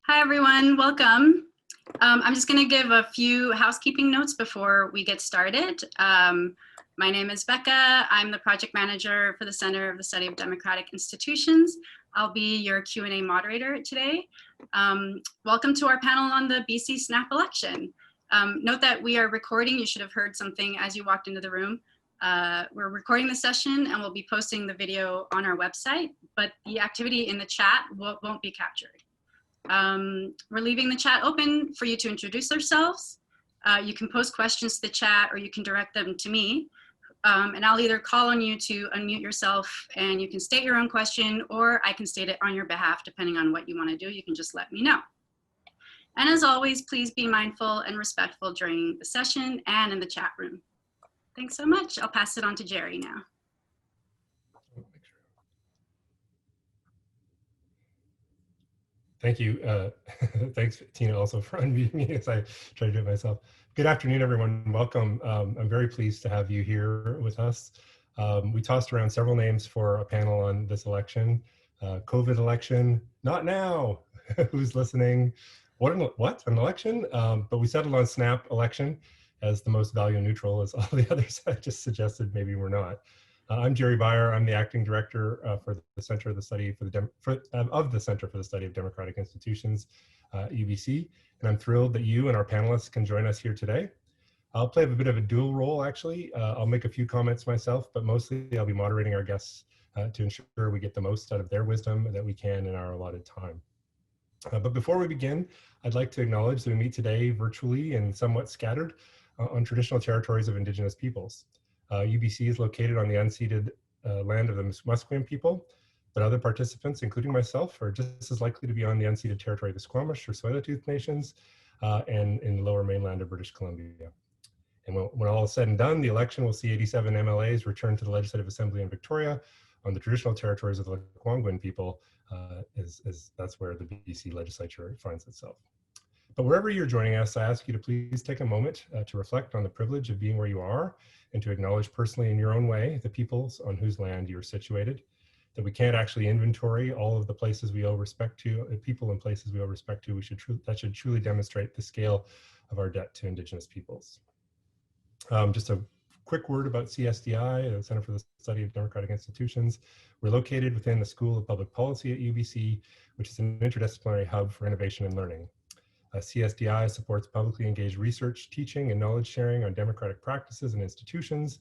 Hi, everyone. Welcome. I'm just going to give a few housekeeping notes before we get started. My name is Becca. I'm the project manager for the Center of the Study of Democratic Institutions. I'll be your Q&A moderator today. Welcome to our panel on the BC snap election. Note that we are recording. You should have heard something as you walked into the room. We're recording the session and we'll be posting the video on our website, but the activity in the chat won't be captured. We're leaving the chat open for you to introduce yourselves. You can post questions to the chat or you can direct them to me. And I'll either call on you to unmute yourself and you can state your own question, or I can state it on your behalf, depending on what you want to do. You can just let me know. And as always, please be mindful and respectful during the session and in the chat room. Thanks so much. I'll pass it on to Jerry now. Thank you. Thanks, Tina, also for unmuting me as I try to do it myself. Good afternoon, everyone. Welcome. I'm very pleased to have you here with us. We tossed around several names for a panel on this election. COVID election, not now. Who's listening? What, an election? But we settled on snap election as the most value neutral, as all the others I just suggested maybe we're not. I'm Jerry Beyer. I'm the acting director for the Center of the Study for the Center for the Study of Democratic Institutions, UBC, and I'm thrilled that you and our panelists can join us here today. I'll play a bit of a dual role, actually. I'll make a few comments myself, but mostly I'll be moderating our guests to ensure we get the most out of their wisdom that we can in our allotted time. But before we begin, I'd like to acknowledge that we meet today virtually and somewhat scattered on traditional territories of Indigenous peoples. UBC is located on the unceded land of the Musqueam people, but other participants, including myself, are just as likely to be on the unceded territory of the Squamish or Tsleil-Waututh nations and in the lower mainland of British Columbia. And when all is said and done, the election will see 87 MLAs return to the Legislative Assembly in Victoria on the traditional territories of the Lekwungen people, as that's where the BC legislature finds itself. But wherever you're joining us, I ask you to please take a moment to reflect on the privilege of being where you are and to acknowledge personally in your own way the peoples on whose land you're situated, that we can't actually inventory all of the places we owe respect to, people and places we owe respect to. That should truly demonstrate the scale of our debt to Indigenous peoples. Just a quick word about CSDI, the Center for the Study of Democratic Institutions. We're located within the School of Public Policy at UBC, which is an interdisciplinary hub for innovation and learning. CSDI supports publicly engaged research, teaching, and knowledge sharing on democratic practices and institutions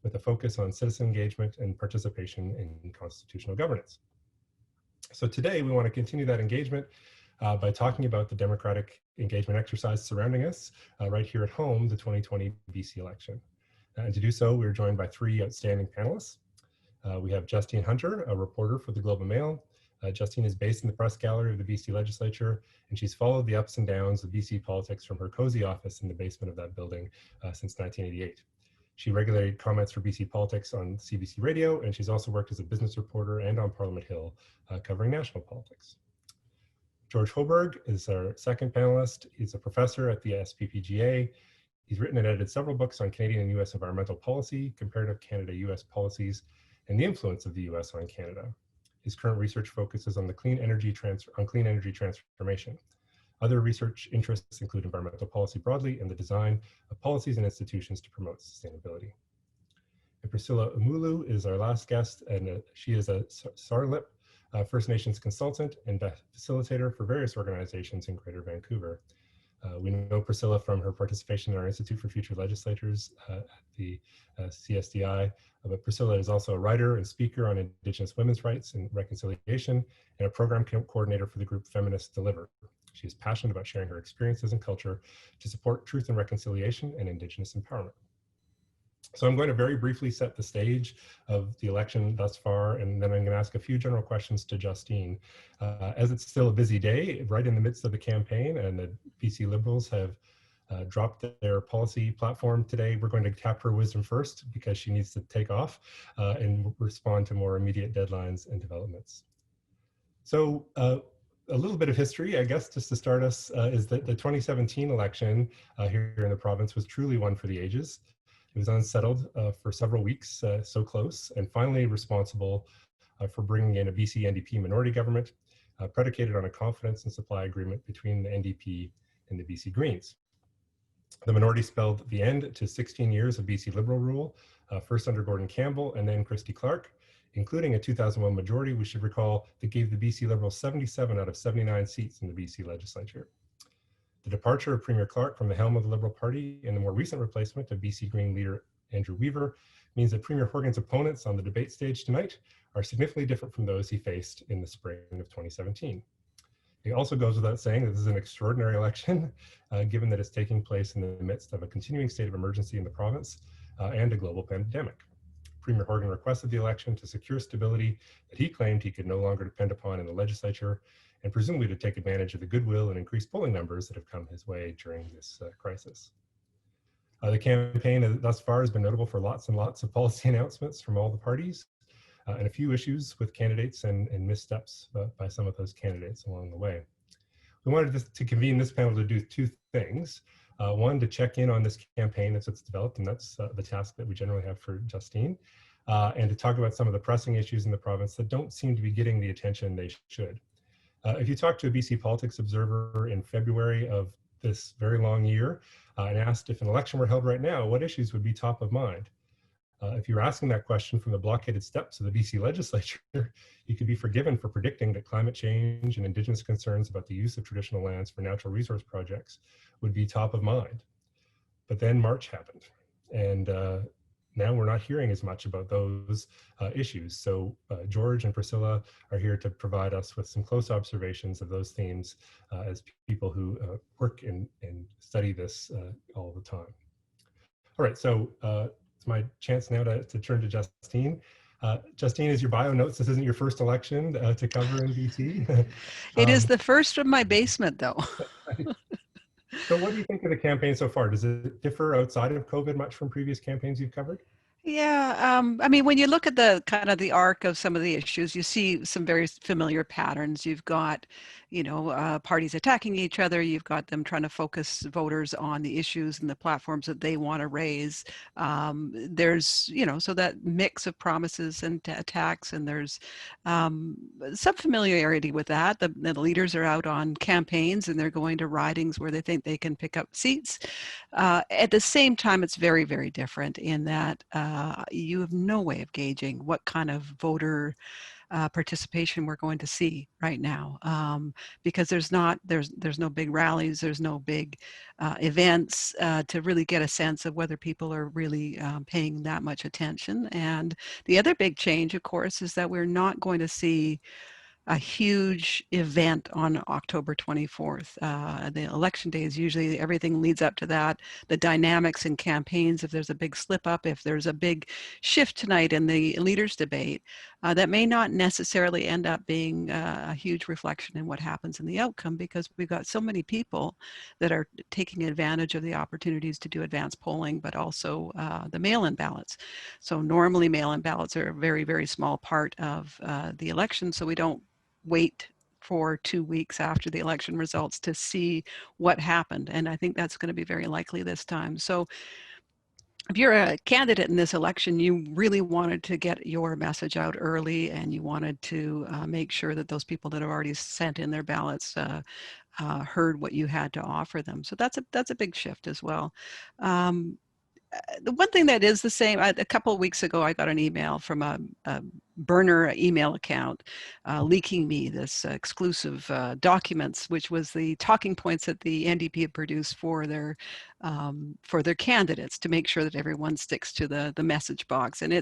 with a focus on citizen engagement and participation in constitutional governance. So today we want to continue that engagement by talking about the democratic engagement exercise surrounding us right here at home, the 2020 BC election. And to do so, we're joined by three outstanding panelists. We have Justine Hunter, a reporter for the Globe and Mail. Justine is based in the press gallery of the BC legislature, and she's followed the ups and downs of BC politics from her cozy office in the basement of that building since 1988. She regularly comments for BC politics on CBC radio, and she's also worked as a business reporter and on Parliament Hill, covering national politics. George Holberg is our second panelist. He's a professor at the SPPGA. He's written and edited several books on Canadian and US environmental policy, comparative Canada-US policies, and the influence of the US on Canada. His current research focuses on clean energy transformation. Other research interests include environmental policy broadly and the design of policies and institutions to promote sustainability. And Priscilla Umulu is our last guest, and she is a Sarlip First Nations consultant and facilitator for various organizations in Greater Vancouver. We know Priscilla from her participation in our Institute for Future Legislators at the CSDI, but Priscilla is also a writer and speaker on Indigenous women's rights and reconciliation and a program coordinator for the group Feminists Deliver. She is passionate about sharing her experiences and culture to support truth and reconciliation and Indigenous empowerment. So I'm going to very briefly set the stage of the election thus far, and then I'm going to ask a few general questions to Justine. As it's still a busy day, right in the midst of the campaign, and the BC Liberals have dropped their policy platform today, we're going to tap her wisdom first because she needs to take off and respond to more immediate deadlines and developments. So a little bit of history, I guess, just to start us, is that the 2017 election here in the province was truly one for the ages. It was unsettled for several weeks, so close, and finally responsible for bringing in a BC NDP minority government predicated on a confidence and supply agreement between the NDP and the BC Greens. The minority spelled the end to 16 years of BC Liberal rule, first under Gordon Campbell and then Christy Clark, including a 2001 majority, we should recall, that gave the BC Liberals 77 out of 79 seats in the BC legislature. The departure of Premier Clark from the helm of the Liberal Party and the more recent replacement of BC Green leader Andrew Weaver means that Premier Horgan's opponents on the debate stage tonight are significantly different from those he faced in the spring of 2017. It also goes without saying that this is an extraordinary election, given that it's taking place in the midst of a continuing state of emergency in the province and a global pandemic. Premier Horgan requested the election to secure stability that he claimed he could no longer depend upon in the legislature, and presumably to take advantage of the goodwill and increased polling numbers that have come his way during this crisis. The campaign thus far has been notable for lots and lots of policy announcements from all the parties, and a few issues with candidates and missteps by some of those candidates along the way. We wanted to convene this panel to do two things. One, to check in on this campaign as it's developed, and that's the task that we generally have for Justine, and to talk about some of the pressing issues in the province that don't seem to be getting the attention they should. If you talk to a BC politics observer in February of this very long year and asked if an election were held right now, what issues would be top of mind? If you're asking that question from the blockaded steps of the BC legislature, you could be forgiven for predicting that climate change and indigenous concerns about the use of traditional lands for natural resource projects would be top of mind. But then March happened, and now we're not hearing as much about those issues. So George and Priscilla are here to provide us with some close observations of those themes as people who work and study this all the time. All right, so it's my chance now to turn to Justine. Justine, as your bio notes, this isn't your first election to cover in BC. It is the first from my basement, though. So what do you think of the campaign so far? Does it differ outside of COVID much from previous campaigns you've covered? Yeah, I mean, when you look at the kind of the arc of some of the issues, you see some very familiar patterns. You've got, parties attacking each other. You've got them trying to focus voters on the issues and the platforms that they want to raise. There's, so that mix of promises and attacks, and there's some familiarity with that. The leaders are out on campaigns and they're going to ridings where they think they can pick up seats. At the same time, it's very, very different in that you have no way of gauging what kind of voter participation we're going to see right now, because there's no big rallies, there's no big events to really get a sense of whether people are really paying that much attention. And the other big change, of course, is that we're not going to see a huge event on October 24th. The election day is usually, everything leads up to that. The dynamics in campaigns, if there's a big slip up, if there's a big shift tonight in the leaders debate, that may not necessarily end up being a huge reflection in what happens in the outcome, because we've got so many people that are taking advantage of the opportunities to do advanced polling, but also the mail-in ballots. So normally mail-in ballots are a very, very small part of the election, so we don't wait for 2 weeks after the election results to see what happened. And I think that's going to be very likely this time. So if you're a candidate in this election, you really wanted to get your message out early, and you wanted to make sure that those people that have already sent in their ballots heard what you had to offer them. So that's a big shift as well. The one thing that is the same, a couple of weeks ago, I got an email from a burner email account leaking me this exclusive documents, which was the talking points that the NDP had produced for their candidates to make sure that everyone sticks to the message box. And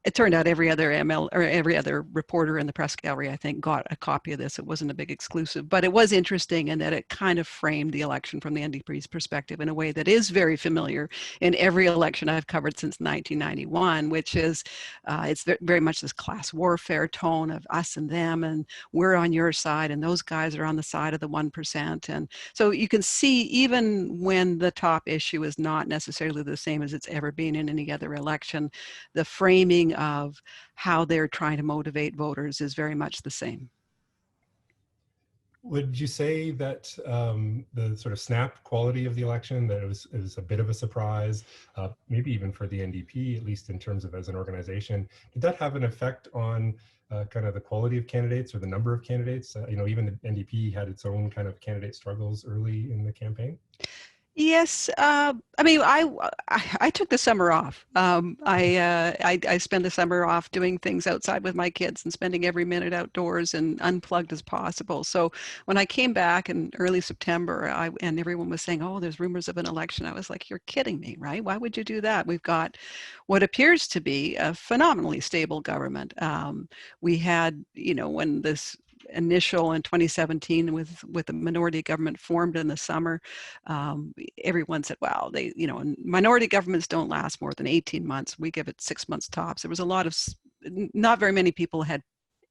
it turned out every other every other reporter in the press gallery, I think, got a copy of this. It wasn't a big exclusive, but it was interesting in that it kind of framed the election from the NDP's perspective in a way that is very familiar in every election I've covered since 1991, which is it's very much this class warfare tone of us and them, and we're on your side, and those guys are on the side of the 1%. And so you can see, even when the top issue is not necessarily the same as it's ever been in any other election, the framing of how they're trying to motivate voters is very much the same. Would you say that the sort of snap quality of the election, that it was a bit of a surprise, maybe even for the NDP, at least in terms of as an organization, did that have an effect on kind of the quality of candidates or the number of candidates? Even the NDP had its own kind of candidate struggles early in the campaign. Yes, I mean, I took the summer off. I spent the summer off doing things outside with my kids and spending every minute outdoors and unplugged as possible. So when I came back in early September, and everyone was saying, "Oh, there's rumors of an election," I was like, "You're kidding me, right? Why would you do that? We've got what appears to be a phenomenally stable government. We had, when this initial in 2017 with the minority government formed in the summer, everyone said, wow, minority governments don't last more than 18 months. We give it 6 months tops. There was a lot of, not very many people had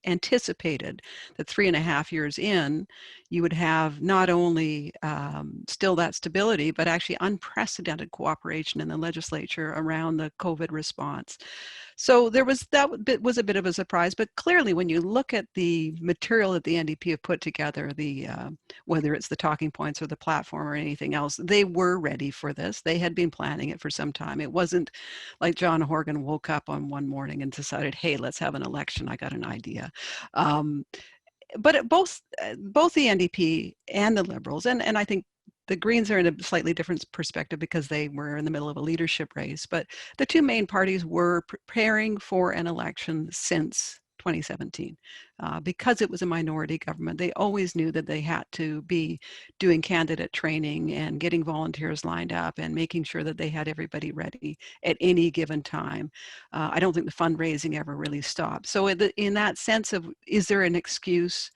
anticipated that 3.5 years in, you would have not only still that stability, but actually unprecedented cooperation in the legislature around the COVID response. So that bit was a bit of a surprise, but clearly when you look at the material that the NDP have put together, whether it's the talking points or the platform or anything else, they were ready for this. They had been planning it for some time. It wasn't like John Horgan woke up on one morning and decided, hey, let's have an election. I got an idea. But both the NDP and the Liberals, and I think the Greens are in a slightly different perspective because they were in the middle of a leadership race, but the two main parties were preparing for an election since 2017. Because it was a minority government, they always knew that they had to be doing candidate training and getting volunteers lined up and making sure that they had everybody ready at any given time. I don't think the fundraising ever really stopped. So in that sense of, is there an excuse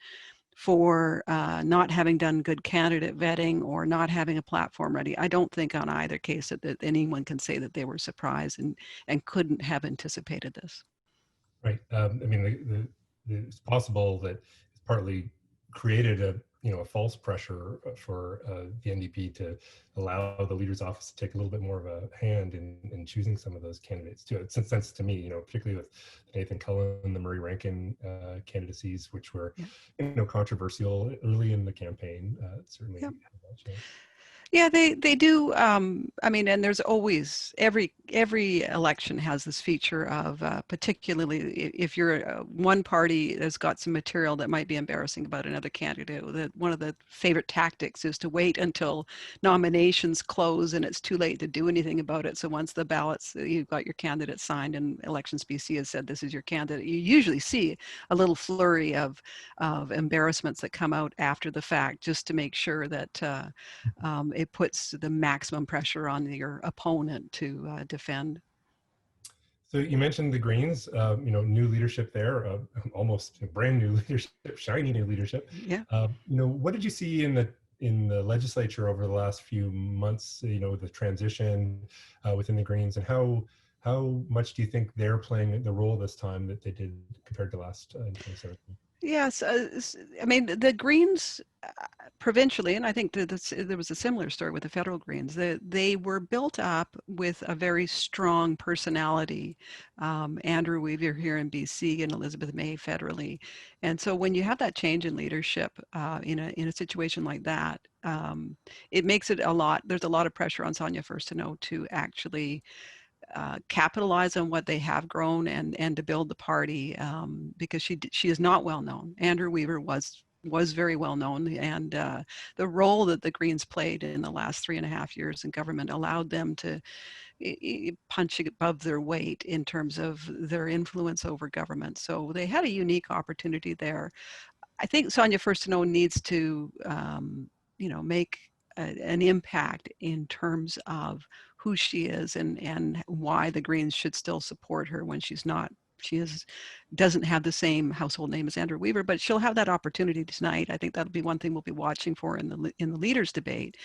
for not having done good candidate vetting or not having a platform ready? I don't think on either case that anyone can say that they were surprised and couldn't have anticipated this. Right. I mean, it's possible that it's partly created a false pressure for the NDP to allow the leader's office to take a little bit more of a hand in choosing some of those candidates too. It makes sense to me, particularly with Nathan Cullen, the Murray Rankin candidacies, which were, controversial early in the campaign. Certainly. Yep. Had that chance. Yeah, they do. I mean, and there's always, every election has this feature of, particularly if you're one party that's got some material that might be embarrassing about another candidate, that one of the favorite tactics is to wait until nominations close and it's too late to do anything about it. So once the ballots, you've got your candidate signed and Elections BC has said this is your candidate, you usually see a little flurry of embarrassments that come out after the fact, just to make sure that it puts the maximum pressure on your opponent to defend. So you mentioned the Greens, new leadership there, almost brand new leadership, shiny new leadership. Yeah. What did you see in the legislature over the last few months? The transition within the Greens, and how much do you think they're playing the role this time that they did compared to last in 2017? Yes, I mean, the Greens provincially, and I think that there was a similar story with the federal Greens, they were built up with a very strong personality. Andrew Weaver here in BC and Elizabeth May federally. And so when you have that change in leadership in a situation like that, it makes it there's a lot of pressure on Sonia Furstenau to actually capitalize on what they have grown and to build the party, because she is not well known. Andrew Weaver was very well known, and the role that the Greens played in the last 3.5 years in government allowed them to punch above their weight in terms of their influence over government. So they had a unique opportunity there. I think Sonia Furstenau needs to make an impact in terms of who she is and why the Greens should still support her when she doesn't have the same household name as Andrew Weaver, but she'll have that opportunity tonight. I think that'll be one thing we'll be watching for in the leaders debate,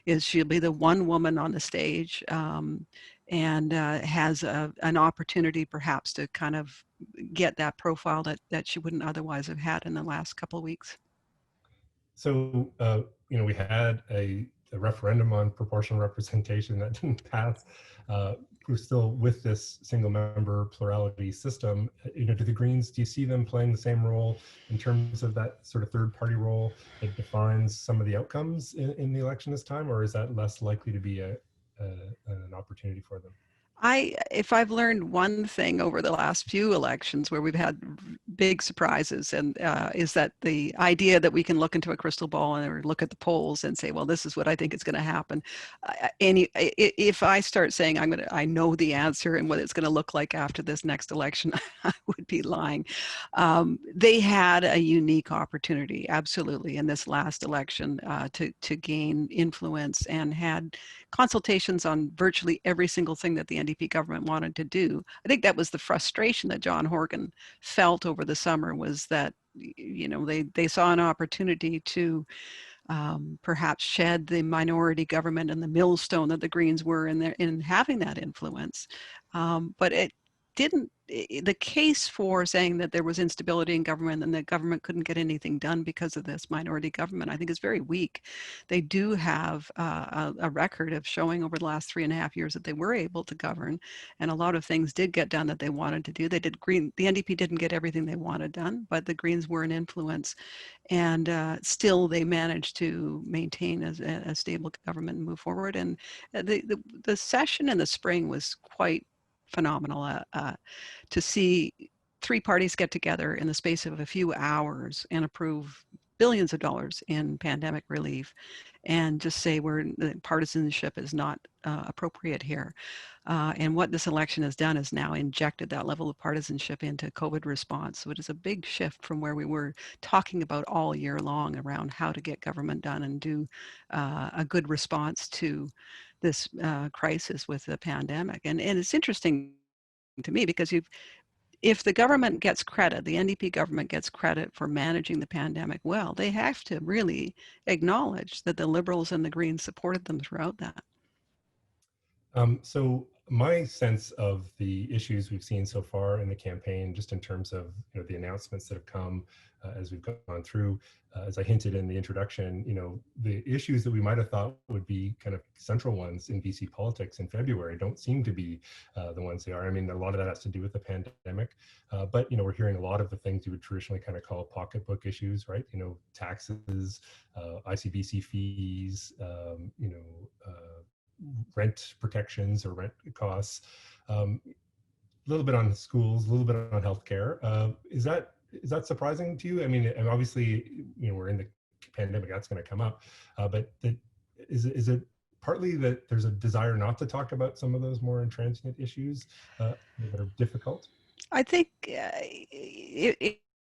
is she'll be the one woman on the stage and has an opportunity perhaps to kind of get that profile that she wouldn't otherwise have had in the last couple of weeks. So, we had a referendum on proportional representation that didn't pass. We're still with this single member plurality system. Do the Greens, do you see them playing the same role in terms of that sort of third party role that defines some of the outcomes in the election this time, or is that less likely to be an opportunity for them? If I've learned one thing over the last few elections where we've had big surprises, and is that the idea that we can look into a crystal ball or look at the polls and say, well, this is what I think is going to happen. If I start saying I know the answer and what it's going to look like after this next election, I would be lying. They had a unique opportunity, absolutely, in this last election to gain influence, and had consultations on virtually every single thing that the NDP government wanted to do. I think that was the frustration that John Horgan felt over the summer, was that, you know, they saw an opportunity to perhaps shed the minority government and the millstone that the Greens were in having that influence. But it didn't, the case for saying that there was instability in government and that government couldn't get anything done because of this minority government, I think is very weak. They do have a record of showing over the last 3.5 years that they were able to govern, and a lot of things did get done that they wanted to do. The NDP didn't get everything they wanted done, but the Greens were an influence, and still they managed to maintain a stable government and move forward. And the session in the spring was quite phenomenal to see three parties get together in the space of a few hours and approve billions of dollars in pandemic relief, and just say partisanship is not appropriate here. And what this election has done is now injected that level of partisanship into COVID response. So it is a big shift from where we were talking about all year long around how to get government done and do a good response to this crisis with the pandemic. And it's interesting to me because if the government gets credit, the NDP government gets credit for managing the pandemic well, they have to really acknowledge that the Liberals and the Greens supported them throughout that. So my sense of the issues we've seen so far in the campaign, just in terms of the announcements that have come as we've gone through, as I hinted in the introduction, the issues that we might have thought would be kind of central ones in BC politics in February don't seem to be the ones they are. I mean, a lot of that has to do with the pandemic, but we're hearing a lot of the things you would traditionally kind of call pocketbook issues, right? Taxes, ICBC fees, rent protections or rent costs, a little bit on schools, a little bit on healthcare. Is that surprising to you? I mean, obviously, we're in the pandemic, that's going to come up, but is it partly that there's a desire not to talk about some of those more intransigent issues that are difficult? I think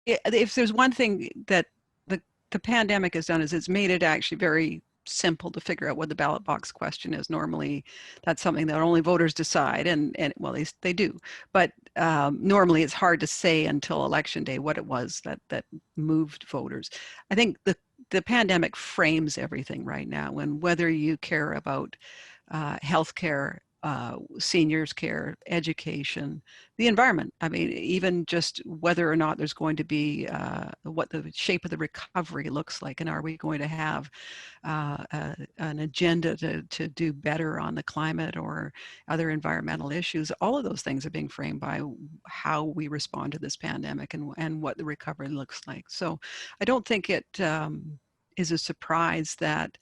if there's one thing that the pandemic has done, is it's made it actually very simple to figure out what the ballot box question is. Normally that's something that only voters decide, and well, they do, but normally it's hard to say until election day what it was that moved voters. I think the pandemic frames everything right now, and whether you care about healthcare, seniors care, education, the environment. I mean, even just whether or not there's going to be what the shape of the recovery looks like, and are we going to have an agenda to do better on the climate or other environmental issues. All of those things are being framed by how we respond to this pandemic and what the recovery looks like. So I don't think it is a surprise that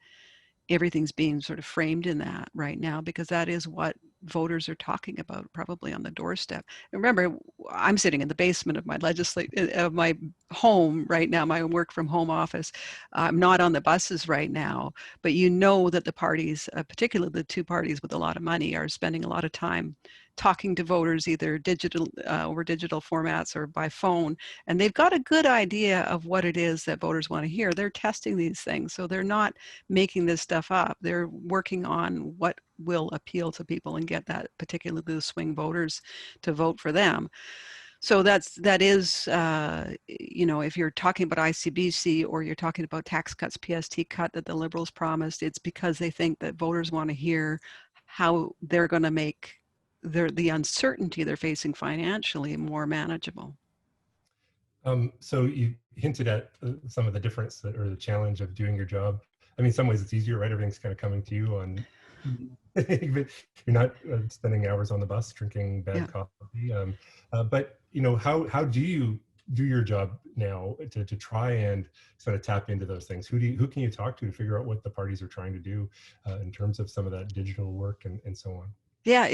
everything's being sort of framed in that right now, because that is what voters are talking about, probably on the doorstep. And remember, I'm sitting in the basement of my home right now, my work from home office. I'm not on the buses right now, but that the parties, particularly the two parties with a lot of money, are spending a lot of time talking to voters, either over digital formats or by phone, and they've got a good idea of what it is that voters want to hear. They're testing these things, so they're not making this stuff up. They're working on what will appeal to people and get that, particularly the swing voters, to vote for them. So that is, if you're talking about ICBC or you're talking about tax cuts, PST cut that the Liberals promised, it's because they think that voters want to hear how they're going to make the uncertainty they're facing financially more manageable. So you hinted at some of the difference or the challenge of doing your job. I mean, in some ways it's easier, right? Everything's kind of coming to you on, you're not spending hours on the bus drinking bad coffee. But how do you do your job now to try and sort of tap into those things? Who can you talk to figure out what the parties are trying to do in terms of some of that digital work and so on? Yeah,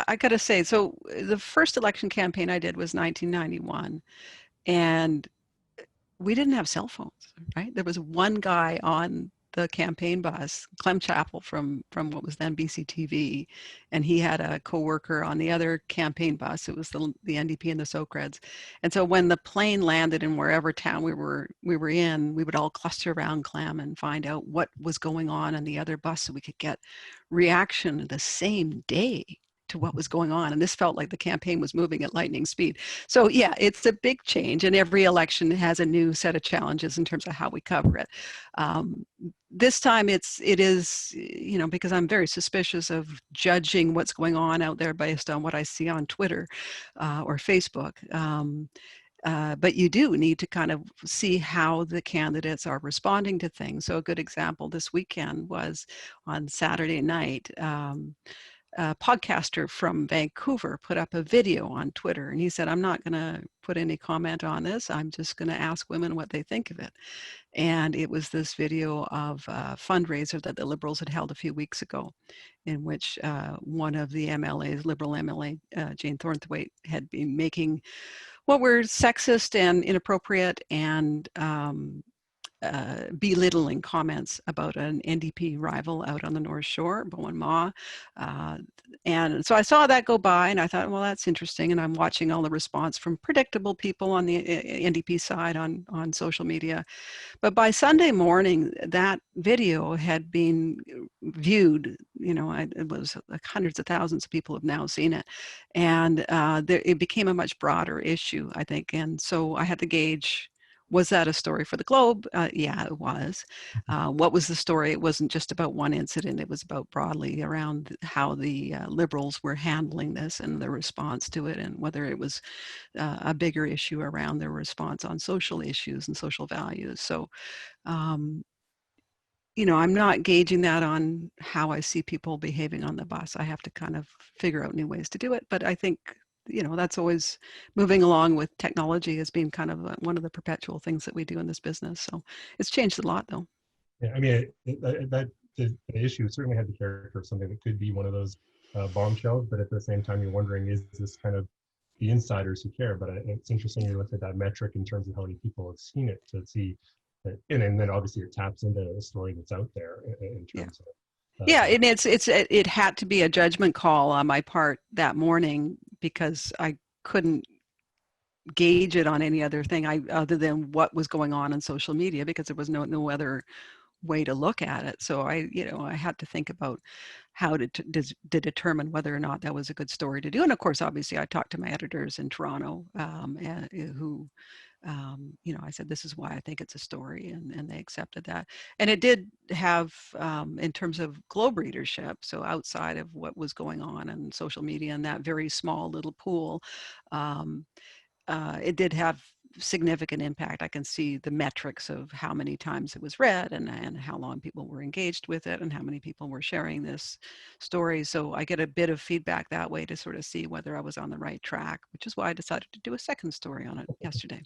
I got to say, so the first election campaign I did was 1991. And we didn't have cell phones, right? There was one guy on the campaign bus, Clem Chappell from what was then BCTV, and he had a coworker on the other campaign bus. It was the NDP and the Socreds. And so when the plane landed in wherever town we were in, we would all cluster around Clem and find out what was going on the other bus so we could get reaction the same day to what was going on. And this felt like the campaign was moving at lightning speed. So yeah, it's a big change, and every election has a new set of challenges in terms of how we cover it. This time it is, you know, because I'm very suspicious of judging what's going on out there based on what I see on Twitter or Facebook. But you do need to kind of see how the candidates are responding to things. So a good example this weekend was on Saturday night. A podcaster from Vancouver put up a video on Twitter, and he said, I'm not going to put any comment on this. I'm just going to ask women what they think of it. And it was this video of a fundraiser that the Liberals had held a few weeks ago, in which one of the MLAs, Liberal MLA, Jane Thornthwaite, had been making what were sexist and inappropriate and belittling comments about an NDP rival out on the North Shore, Bowen Ma. And so I saw that go by and I thought, well, that's interesting. And I'm watching all the response from predictable people on the NDP side on social media. But by Sunday morning, that video had been viewed, you know, it was like hundreds of thousands of people have now seen it. And it became a much broader issue, I think. And so I had to gauge, was that a story for the Globe? Yeah, it was. What was the story? It wasn't just about one incident. It was about broadly around how the Liberals were handling this and the response to it, and whether it was a bigger issue around their response on social issues and social values. So, you know, I'm not gauging that on how I see people behaving on the bus. I have to kind of figure out new ways to do it. But I think, you know, that's always moving along with technology as being kind of one of the perpetual things that we do in this business. So it's changed a lot, though. Yeah, I mean, the issue certainly had the character of something that could be one of those bombshells, but at the same time, you're wondering, is this kind of the insiders who care? But it's interesting you look at that metric in terms of how many people have seen it to see that, and then obviously it taps into a story that's out there in terms of. Yeah, and it had to be a judgment call on my part that morning because I couldn't gauge it on any other thing other than what was going on social media, because there was no other way to look at it. So I had to think about how to determine whether or not that was a good story to do. And of course, obviously, I talked to my editors in Toronto who. I said, this is why I think it's a story, and they accepted that. And it did have, in terms of Globe readership, so outside of what was going on in social media and that very small little pool, it did have significant impact. I can see the metrics of how many times it was read and how long people were engaged with it and how many people were sharing this story. So I get a bit of feedback that way to sort of see whether I was on the right track, which is why I decided to do a second story on it yesterday.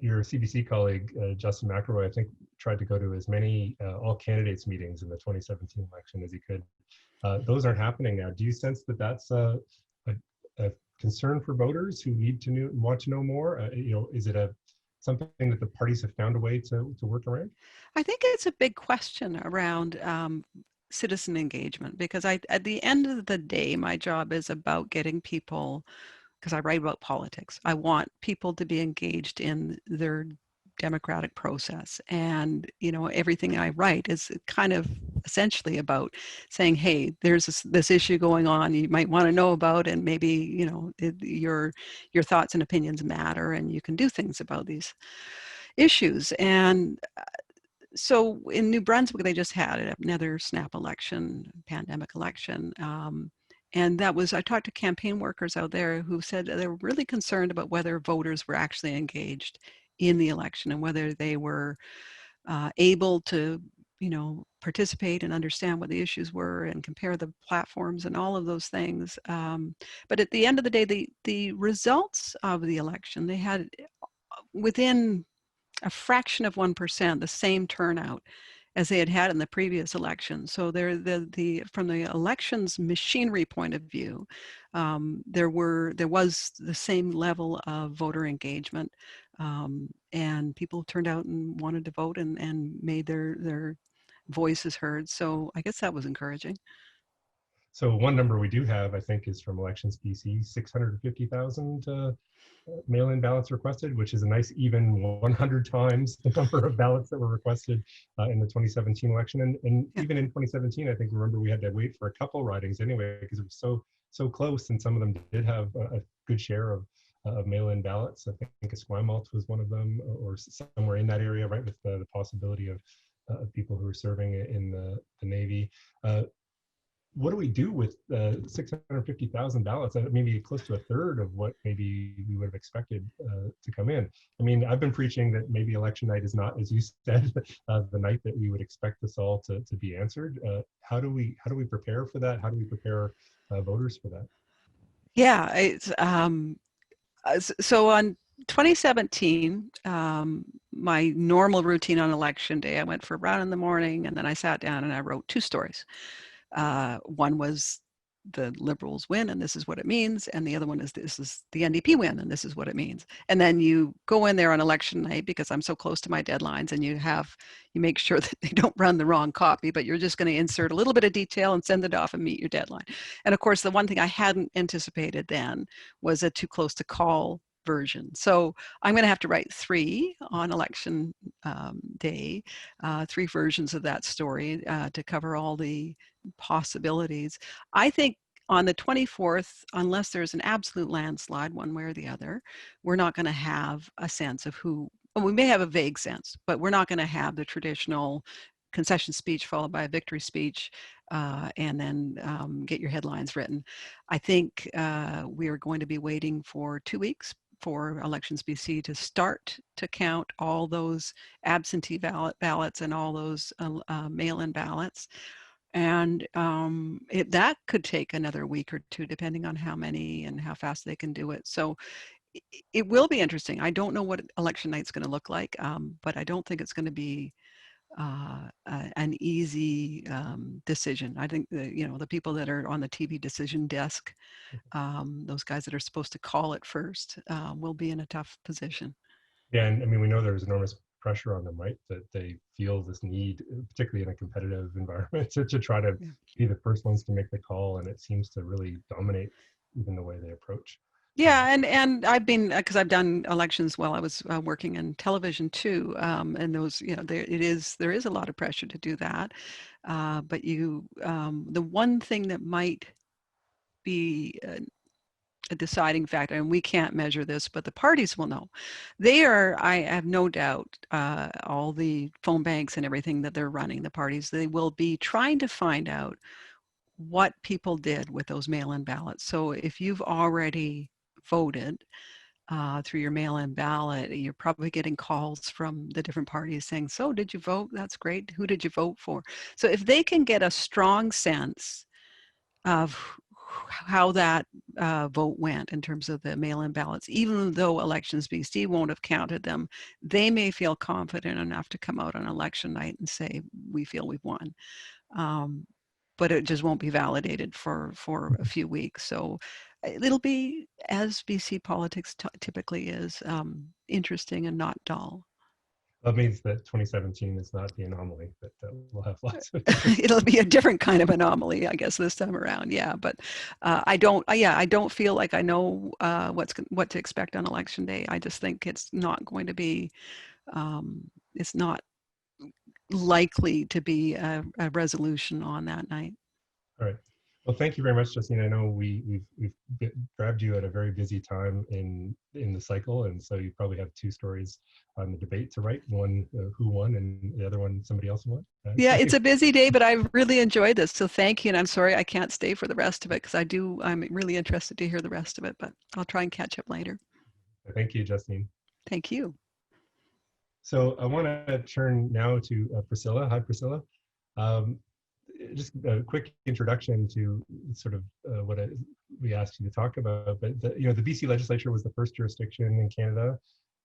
Your CBC colleague, Justin McElroy, I think tried to go to as many all candidates meetings in the 2017 election as he could. Those aren't happening now. Do you sense that that's a concern for voters who want to know more? Is it something that the parties have found a way to work around? I think it's a big question around citizen engagement, because at the end of the day, my job is about getting people, because I write about politics, I want people to be engaged in their democratic process. And, everything I write is kind of essentially about saying, hey, there's this issue going on you might want to know about, and maybe, your thoughts and opinions matter, and you can do things about these issues. And so in New Brunswick, they just had another snap election, pandemic election. And I talked to campaign workers out there who said they were really concerned about whether voters were actually engaged in the election and whether they were able to, participate and understand what the issues were and compare the platforms and all of those things. But at the end of the day, the results of the election, they had within a fraction of 1%, the same turnout as they had had in the previous election. So from the elections machinery point of view, there was the same level of voter engagement, and people turned out and wanted to vote and made their voices heard. So I guess that was encouraging. So one number we do have, I think, is from Elections BC, 650,000 mail-in ballots requested, which is a nice even 100 times the number of ballots that were requested in the 2017 election. And even in 2017, I think, remember, we had to wait for a couple ridings anyway, because it was so close, and some of them did have a good share of mail-in ballots. I think Esquimalt was one of them, or somewhere in that area, right, with the possibility of people who were serving in the Navy. What do we do with 650,000 ballots? Maybe close to a third of what maybe we would have expected to come in. I mean, I've been preaching that maybe election night is not, as you said, the night that we would expect this all to be answered. How do we prepare for that? How do we prepare voters for that? Yeah, it's so on 2017, my normal routine on election day, I went for a run in the morning, and then I sat down and I wrote 2 stories. One was the Liberals win, and this is what it means, and the other one is this is the NDP win, and this is what it means. And then you go in there on election night, because I'm so close to my deadlines, and you make sure that they don't run the wrong copy, but you're just going to insert a little bit of detail and send it off and meet your deadline. And of course, the one thing I hadn't anticipated then was a too close to call version. So I'm going to have to write 3 on election day, 3 versions of that story to cover all the possibilities. I think on the 24th, unless there's an absolute landslide one way or the other, we're not going to have a sense of who, well, we may have a vague sense, but we're not going to have the traditional concession speech followed by a victory speech, and then get your headlines written. I think we are going to be waiting for 2 weeks for Elections BC to start to count all those absentee ballots and all those mail-in ballots. And that could take another week or 2, depending on how many and how fast they can do it. So it will be interesting. I don't know what election night's going to look like, but I don't think it's going to be an easy decision. I think the people that are on the TV decision desk, those guys that are supposed to call it first, will be in a tough position. Yeah, and I mean, we know there's enormous pressure on them, right? That they feel this need, particularly in a competitive environment, to try to be the first ones to make the call, and it seems to really dominate even the way they approach. Yeah, and I've been, because I've done elections while I was working in television too, and those, there is a lot of pressure to do that, but the one thing that might be a deciding factor, and we can't measure this, but the parties will know. I have no doubt, all the phone banks and everything that they're running, the parties, they will be trying to find out what people did with those mail-in ballots. So if you've already voted through your mail-in ballot, you're probably getting calls from the different parties saying, so did you vote? That's great. Who did you vote for? So if they can get a strong sense of how that vote went in terms of the mail-in ballots, even though Elections BC won't have counted them, they may feel confident enough to come out on election night and say, we feel we've won. But it just won't be validated for a few weeks. So it'll be, as BC politics typically is, interesting and not dull. That means that 2017 is not the anomaly, that we'll have lots of It'll be a different kind of anomaly, I guess, this time around. Yeah, but I don't feel like I know what to expect on election day. I just think it's not going to be, it's not likely to be a resolution on that night. All right. Well, thank you very much, Justine. I know we've grabbed you at a very busy time in the cycle, and so you probably have 2 stories on the debate to write. One, who won, and the other one, somebody else won. Yeah, it's a busy day, but I've really enjoyed this. So thank you, and I'm sorry I can't stay for the rest of it, because I'm really interested to hear the rest of it, but I'll try and catch up later. Thank you, Justine. Thank you. So I want to turn now to Priscilla. Hi, Priscilla. Just a quick introduction to sort of what we asked you to talk about. But the BC legislature was the first jurisdiction in Canada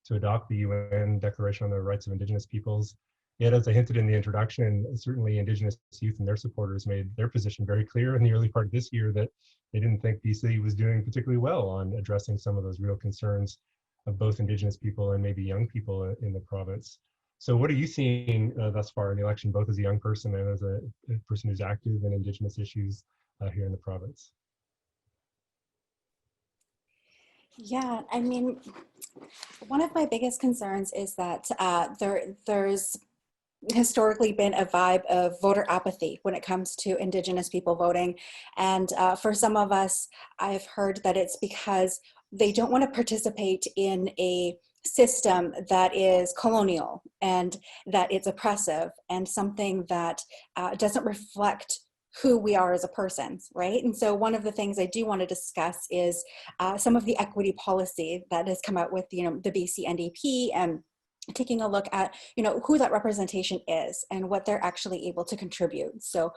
to adopt the UN Declaration on the Rights of Indigenous Peoples. Yet, as I hinted in the introduction, certainly Indigenous youth and their supporters made their position very clear in the early part of this year that they didn't think BC was doing particularly well on addressing some of those real concerns of both Indigenous people and maybe young people in the province. So what are you seeing thus far in the election, both as a young person and as a person who's active in Indigenous issues here in the province? Yeah, I mean, one of my biggest concerns is that there's historically been a vibe of voter apathy when it comes to Indigenous people voting. And for some of us, I've heard that it's because they don't want to participate in a system that is colonial and that it's oppressive and something that doesn't reflect who we are as a person, right? And so one of the things I do want to discuss is some of the equity policy that has come out with, the BC NDP, and taking a look at, who that representation is and what they're actually able to contribute. So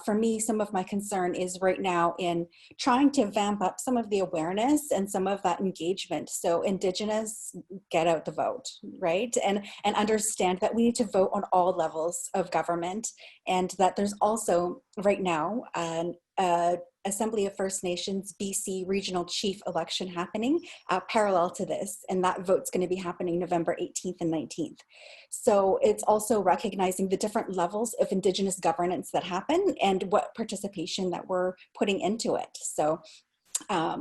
for me, some of my concern is right now in trying to vamp up some of the awareness and some of that engagement. So Indigenous, get out the vote, right? And understand that we need to vote on all levels of government, and that there's also right now an Assembly of First Nations BC regional chief election happening parallel to this, and that vote's going to be happening November 18th and 19th. So it's also recognizing the different levels of Indigenous governance that happen and what participation that we're putting into it. So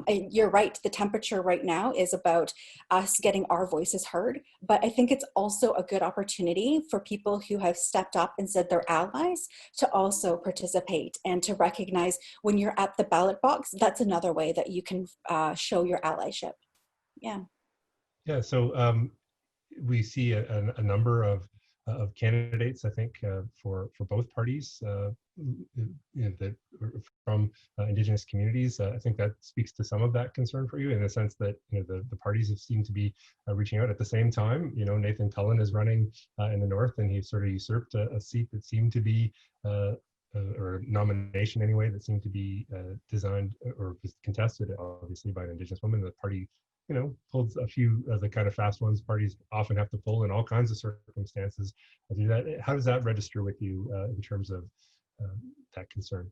you're right, the temperature right now is about us getting our voices heard, but I think it's also a good opportunity for people who have stepped up and said they're allies to also participate and to recognize when you're at the ballot box, that's another way that you can show your allyship. Yeah. Yeah, so we see a number of candidates, I think, for both parties that from Indigenous communities. I think that speaks to some of that concern for you, in the sense that the parties have seemed to be reaching out at the same time. Nathan Cullen is running in the north, and he sort of usurped a seat that seemed to be or a nomination anyway that seemed to be designed or was contested, obviously, by an Indigenous woman. The party pulled a few of the kind of fast ones parties often have to pull in all kinds of circumstances to do that. How does that register with you in terms of that concern?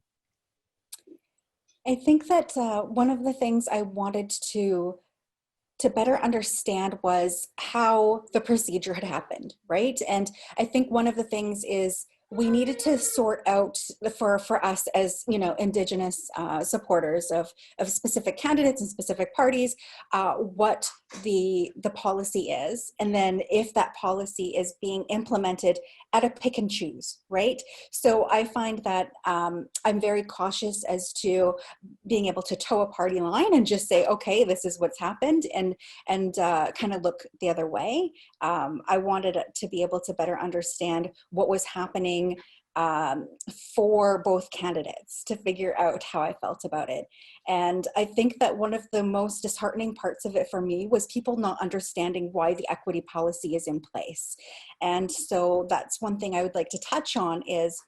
I think that one of the things I wanted to better understand was how the procedure had happened, right? And I think one of the things is we needed to sort out for us as Indigenous supporters of specific candidates and specific parties, what the policy is, and then if that policy is being implemented at a pick and choose, right? So I find that I'm very cautious as to being able to toe a party line and just say, okay, this is what's happened, and kind of look the other way. I wanted to be able to better understand what was happening for both candidates, to figure out how I felt about it. And I think that one of the most disheartening parts of it for me was people not understanding why the equity policy is in place. And so that's one thing I would like to touch on is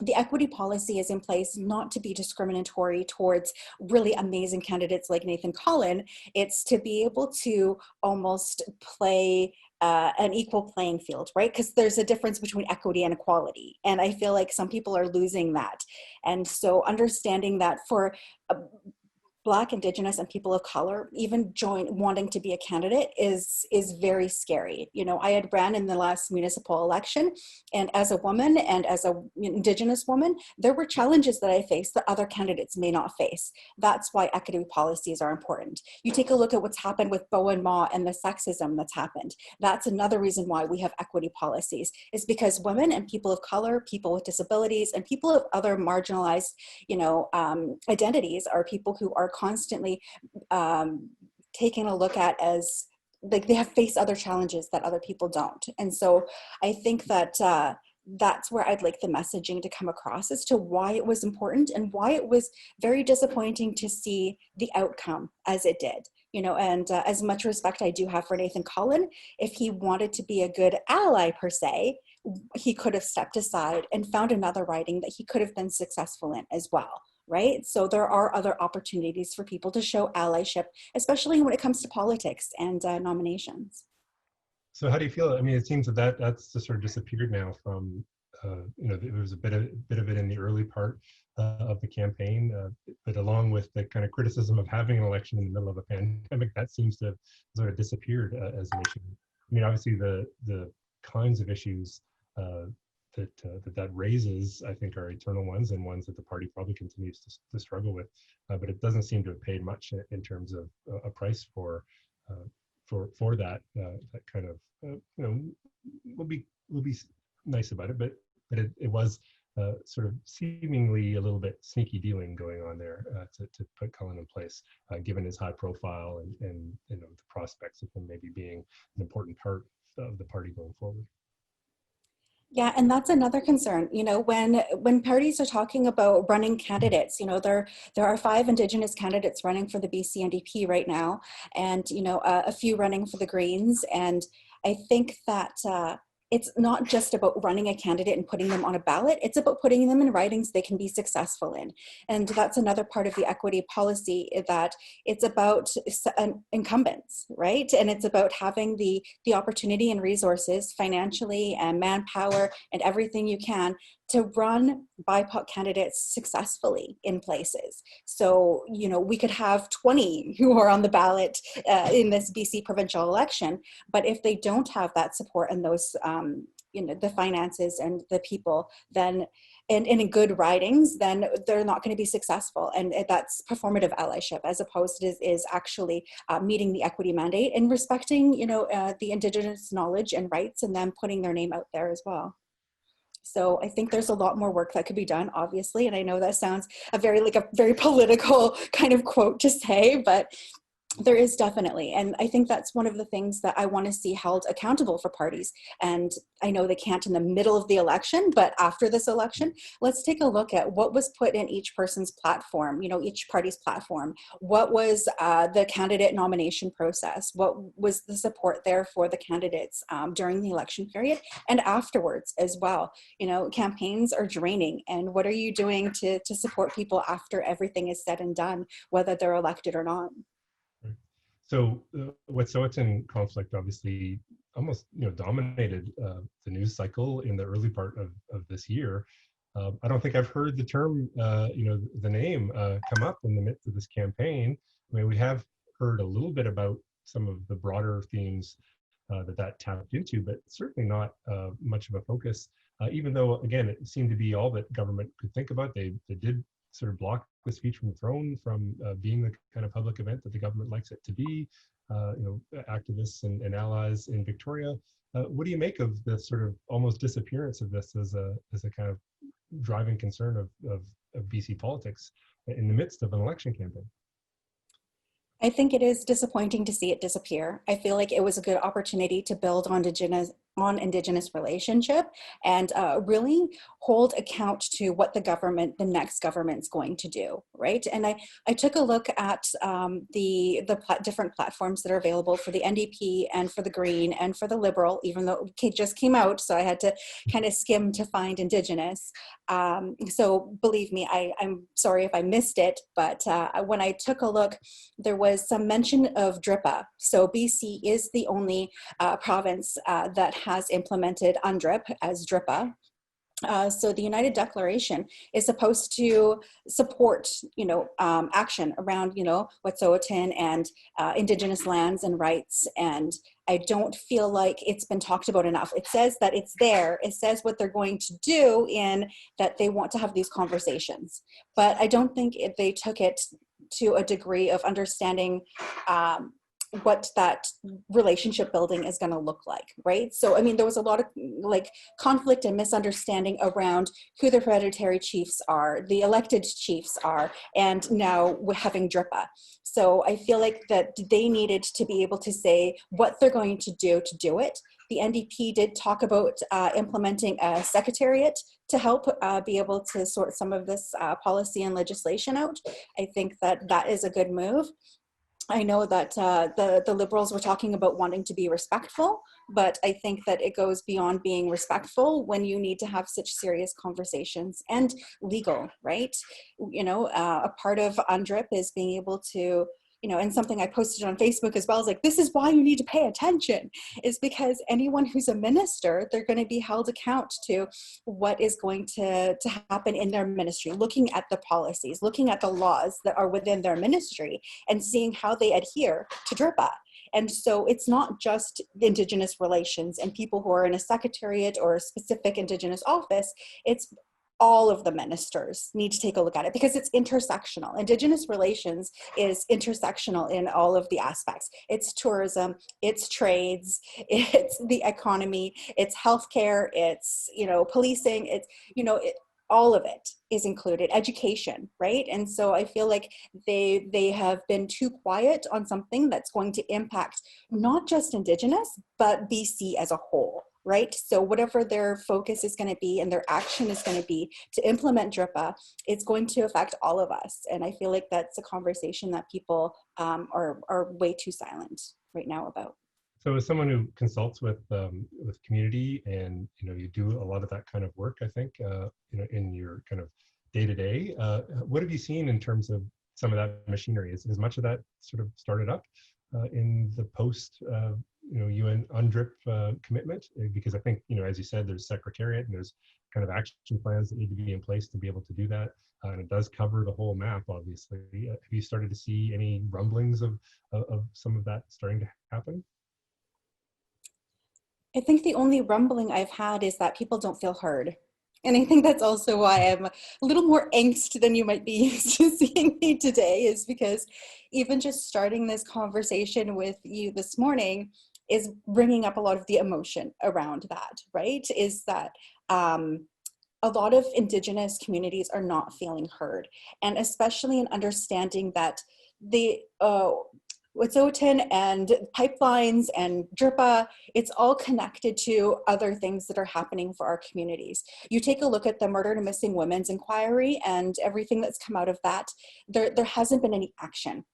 the equity policy is in place not to be discriminatory towards really amazing candidates like Nathan Cullen. It's to be able to almost play an equal playing field, right? Because there's a difference between equity and equality. And I feel like some people are losing that. And so understanding that for Black, Indigenous, and people of color, even wanting to be a candidate is very scary. I had ran in the last municipal election, and as a woman and as a Indigenous woman, there were challenges that I faced that other candidates may not face. That's why equity policies are important. You take a look at what's happened with Beau and Ma and the sexism that's happened. That's another reason why we have equity policies, is because women and people of color, people with disabilities, and people of other marginalized, identities are people who are constantly taken a look at as like they have faced other challenges that other people don't. And so I think that that's where I'd like the messaging to come across as to why it was important and why it was very disappointing to see the outcome as it did. And as much respect I do have for Nathan Cullen, if he wanted to be a good ally per se, he could have stepped aside and found another riding that he could have been successful in as well. Right? So there are other opportunities for people to show allyship, especially when it comes to politics and nominations. So how do you feel? I mean, it seems that that's just sort of disappeared now from, there was a bit of it in the early part of the campaign, but along with the kind of criticism of having an election in the middle of a pandemic, that seems to have sort of disappeared as an issue. I mean, obviously the kinds of issues that raises, I think, are eternal ones and ones that the party probably continues to struggle with, but it doesn't seem to have paid much in terms of a price for that kind of we'll be nice about it, but it was sort of seemingly a little bit sneaky dealing going on there to put Cullen in place, given his high profile and the prospects of him maybe being an important part of the party going forward. Yeah, and that's another concern. When parties are talking about running candidates, there are 5 Indigenous candidates running for the BC NDP right now, and a few running for the Greens. And I think that it's not just about running a candidate and putting them on a ballot. It's about putting them in ridings they can be successful in. And that's another part of the equity policy, that it's about incumbents, right? And it's about having the opportunity and resources financially and manpower and everything you can to run BIPOC candidates successfully in places. So, we could have 20 who are on the ballot in this BC provincial election, but if they don't have that support and those, the finances and the people, then, and in good ridings, then they're not going to be successful. And that's performative allyship, as opposed to is actually meeting the equity mandate and respecting, the Indigenous knowledge and rights, and them putting their name out there as well. So I think there's a lot more work that could be done, obviously. And I know that sounds a very political kind of quote to say, but there is definitely. And I think that's one of the things that I want to see held accountable for parties. And I know they can't in the middle of the election, but after this election, let's take a look at what was put in each person's platform, each party's platform. What was the candidate nomination process? What was the support there for the candidates during the election period and afterwards as well? Campaigns are draining. And what are you doing to support people after everything is said and done, whether they're elected or not? So Wet'suwet'en conflict obviously almost dominated the news cycle in the early part of this year. I don't think I've heard the term, the name come up in the midst of this campaign. I mean, we have heard a little bit about some of the broader themes that tapped into, but certainly not much of a focus, even though, again, it seemed to be all that government could think about. They did sort of block the speech from the throne from being the kind of public event that the government likes it to be. Activists and allies in Victoria. What do you make of the sort of almost disappearance of this as a kind of driving concern of BC politics in the midst of an election campaign? I think it is disappointing to see it disappear. I feel like it was a good opportunity to build on Indigenous relationship and really hold account to what the next government's going to do, right? And I took a look at the different platforms that are available for the NDP and for the Green and for the Liberal, even though it just came out, so I had to kind of skim to find Indigenous. So believe me, I'm sorry if I missed it, but when I took a look, there was some mention of DRIPA. So BC is the only province that has implemented UNDRIP as DRIPA. So the United Declaration is supposed to support, action around, Wet'suwet'en and Indigenous lands and rights. And I don't feel like it's been talked about enough. It says that it's there. It says what they're going to do in that they want to have these conversations. But I don't think they took it to a degree of understanding what that relationship building is going to look like, right? So, I mean, there was a lot of conflict and misunderstanding around who the hereditary chiefs are, the elected chiefs are, and now we're having DRIPA. So I feel like that they needed to be able to say what they're going to do it. The NDP did talk about implementing a secretariat to help be able to sort some of this policy and legislation out. I think that is a good move. I know that the Liberals were talking about wanting to be respectful, but I think that it goes beyond being respectful when you need to have such serious conversations and legal, right? A part of UNDRIP is being able to and something I posted on Facebook as well is like, this is why you need to pay attention, is because anyone who's a minister, they're going to be held account to what is going to happen in their ministry, looking at the policies, looking at the laws that are within their ministry and seeing how they adhere to DRPA. And so it's not just Indigenous relations and people who are in a secretariat or a specific Indigenous office, it's all of the ministers need to take a look at it because it's intersectional. Indigenous relations is intersectional in all of the aspects. It's tourism, it's trades, it's the economy, it's healthcare, it's, policing, it's, all of it is included, education, right? And so I feel like they have been too quiet on something that's going to impact not just Indigenous, but BC as a whole. Right? So whatever their focus is going to be and their action is going to be to implement DRPA, it's going to affect all of us. And I feel like that's a conversation that people are way too silent right now about. So as someone who consults with community and, you do a lot of that kind of work, I think, in your kind of day-to-day, what have you seen in terms of some of that machinery? Is much of that sort of started up in the post UN UNDRIP commitment? Because I think, as you said, there's secretariat and there's kind of action plans that need to be in place to be able to do that. And it does cover the whole map, obviously. Have you started to see any rumblings of some of that starting to happen? I think the only rumbling I've had is that people don't feel heard. And I think that's also why I'm a little more angst than you might be used to seeing me today, is because even just starting this conversation with you this morning is bringing up a lot of the emotion around that, right? Is that a lot of Indigenous communities are not feeling heard, and especially in understanding that the Wet'suwet'en and pipelines and DRPA, it's all connected to other things that are happening for our communities. You take a look at the Murdered and Missing Women's Inquiry and everything that's come out of that, there hasn't been any action.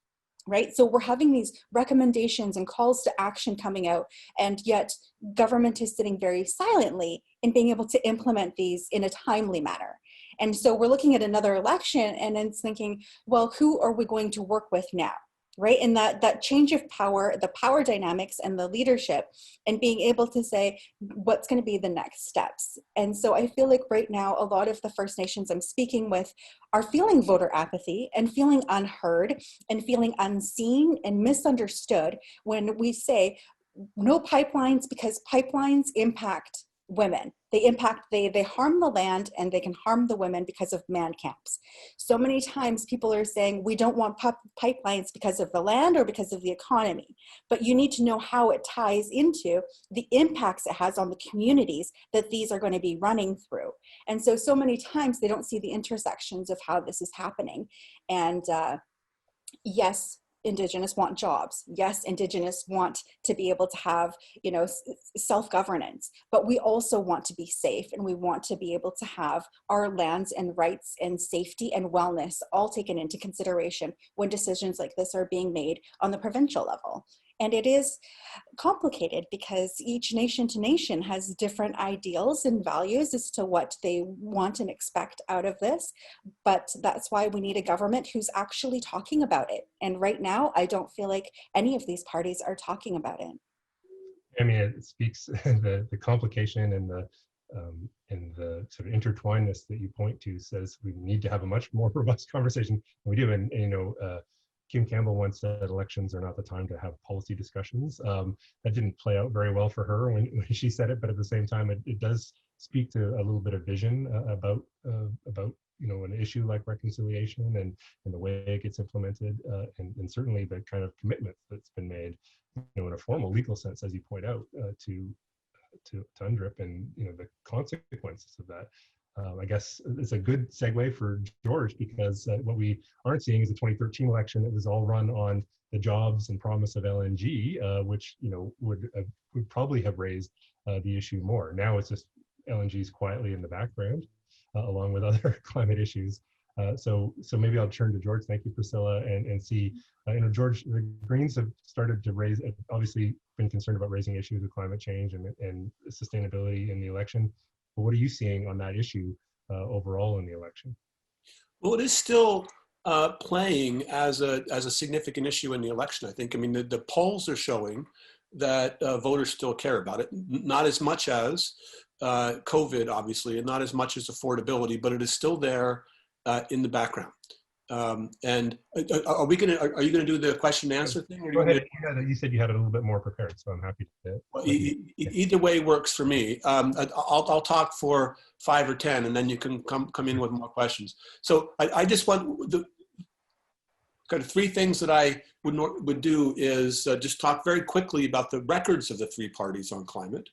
Right? So we're having these recommendations and calls to action coming out, and yet government is sitting very silently in being able to implement these in a timely manner. And so we're looking at another election and it's thinking, well, who are we going to work with now? Right? And that change of power, the power dynamics and the leadership, and being able to say what's going to be the next steps. And so I feel like right now, a lot of the First Nations I'm speaking with are feeling voter apathy and feeling unheard and feeling unseen and misunderstood when we say no pipelines, because pipelines impact women. They harm the land and they can harm the women because of man camps. So many times people are saying we don't want pipelines because of the land or because of the economy, but you need to know how it ties into the impacts it has on the communities that these are going to be running through. And so many times they don't see the intersections of how this is happening. And yes, Indigenous want jobs. Yes, Indigenous want to be able to have, self-governance, but we also want to be safe, and we want to be able to have our lands and rights and safety and wellness all taken into consideration when decisions like this are being made on the provincial level. And it is complicated because each nation to nation has different ideals and values as to what they want and expect out of this. But that's why we need a government who's actually talking about it. And right now, I don't feel like any of these parties are talking about it. I mean, it speaks the complication and the sort of intertwinedness that you point to says we need to have a much more robust conversation than we do. And Kim Campbell once said elections are not the time to have policy discussions. That didn't play out very well for her when she said it, but at the same time, it does speak to a little bit of vision about an issue like reconciliation and the way it gets implemented, and certainly the kind of commitment that's been made, in a formal legal sense, as you point out, to UNDRIP and the consequences of that. I guess it's a good segue for George, because what we aren't seeing is the 2013 election that was all run on the jobs and promise of LNG, which would probably have raised the issue more. Now it's just LNG's quietly in the background, along with other climate issues. So maybe I'll turn to George. Thank you, Priscilla, and see. George, the Greens have started to raise, obviously been concerned about raising issues of climate change and sustainability in the election. But what are you seeing on that issue overall in the election? Well, it is still playing as a significant issue in the election. I think, I mean, the polls are showing that voters still care about it, not as much as COVID, obviously, and not as much as affordability, but it is still there in the background. And are you going to do the question and answer thing? Or Go ahead. You said you had a little bit more prepared, so I'm happy to. Well, either way works for me. I'll talk for 5 or 10, and then you can come in with more questions. So I just want the kind of 3 things that I would do is just talk very quickly about the records of the 3 parties on climate,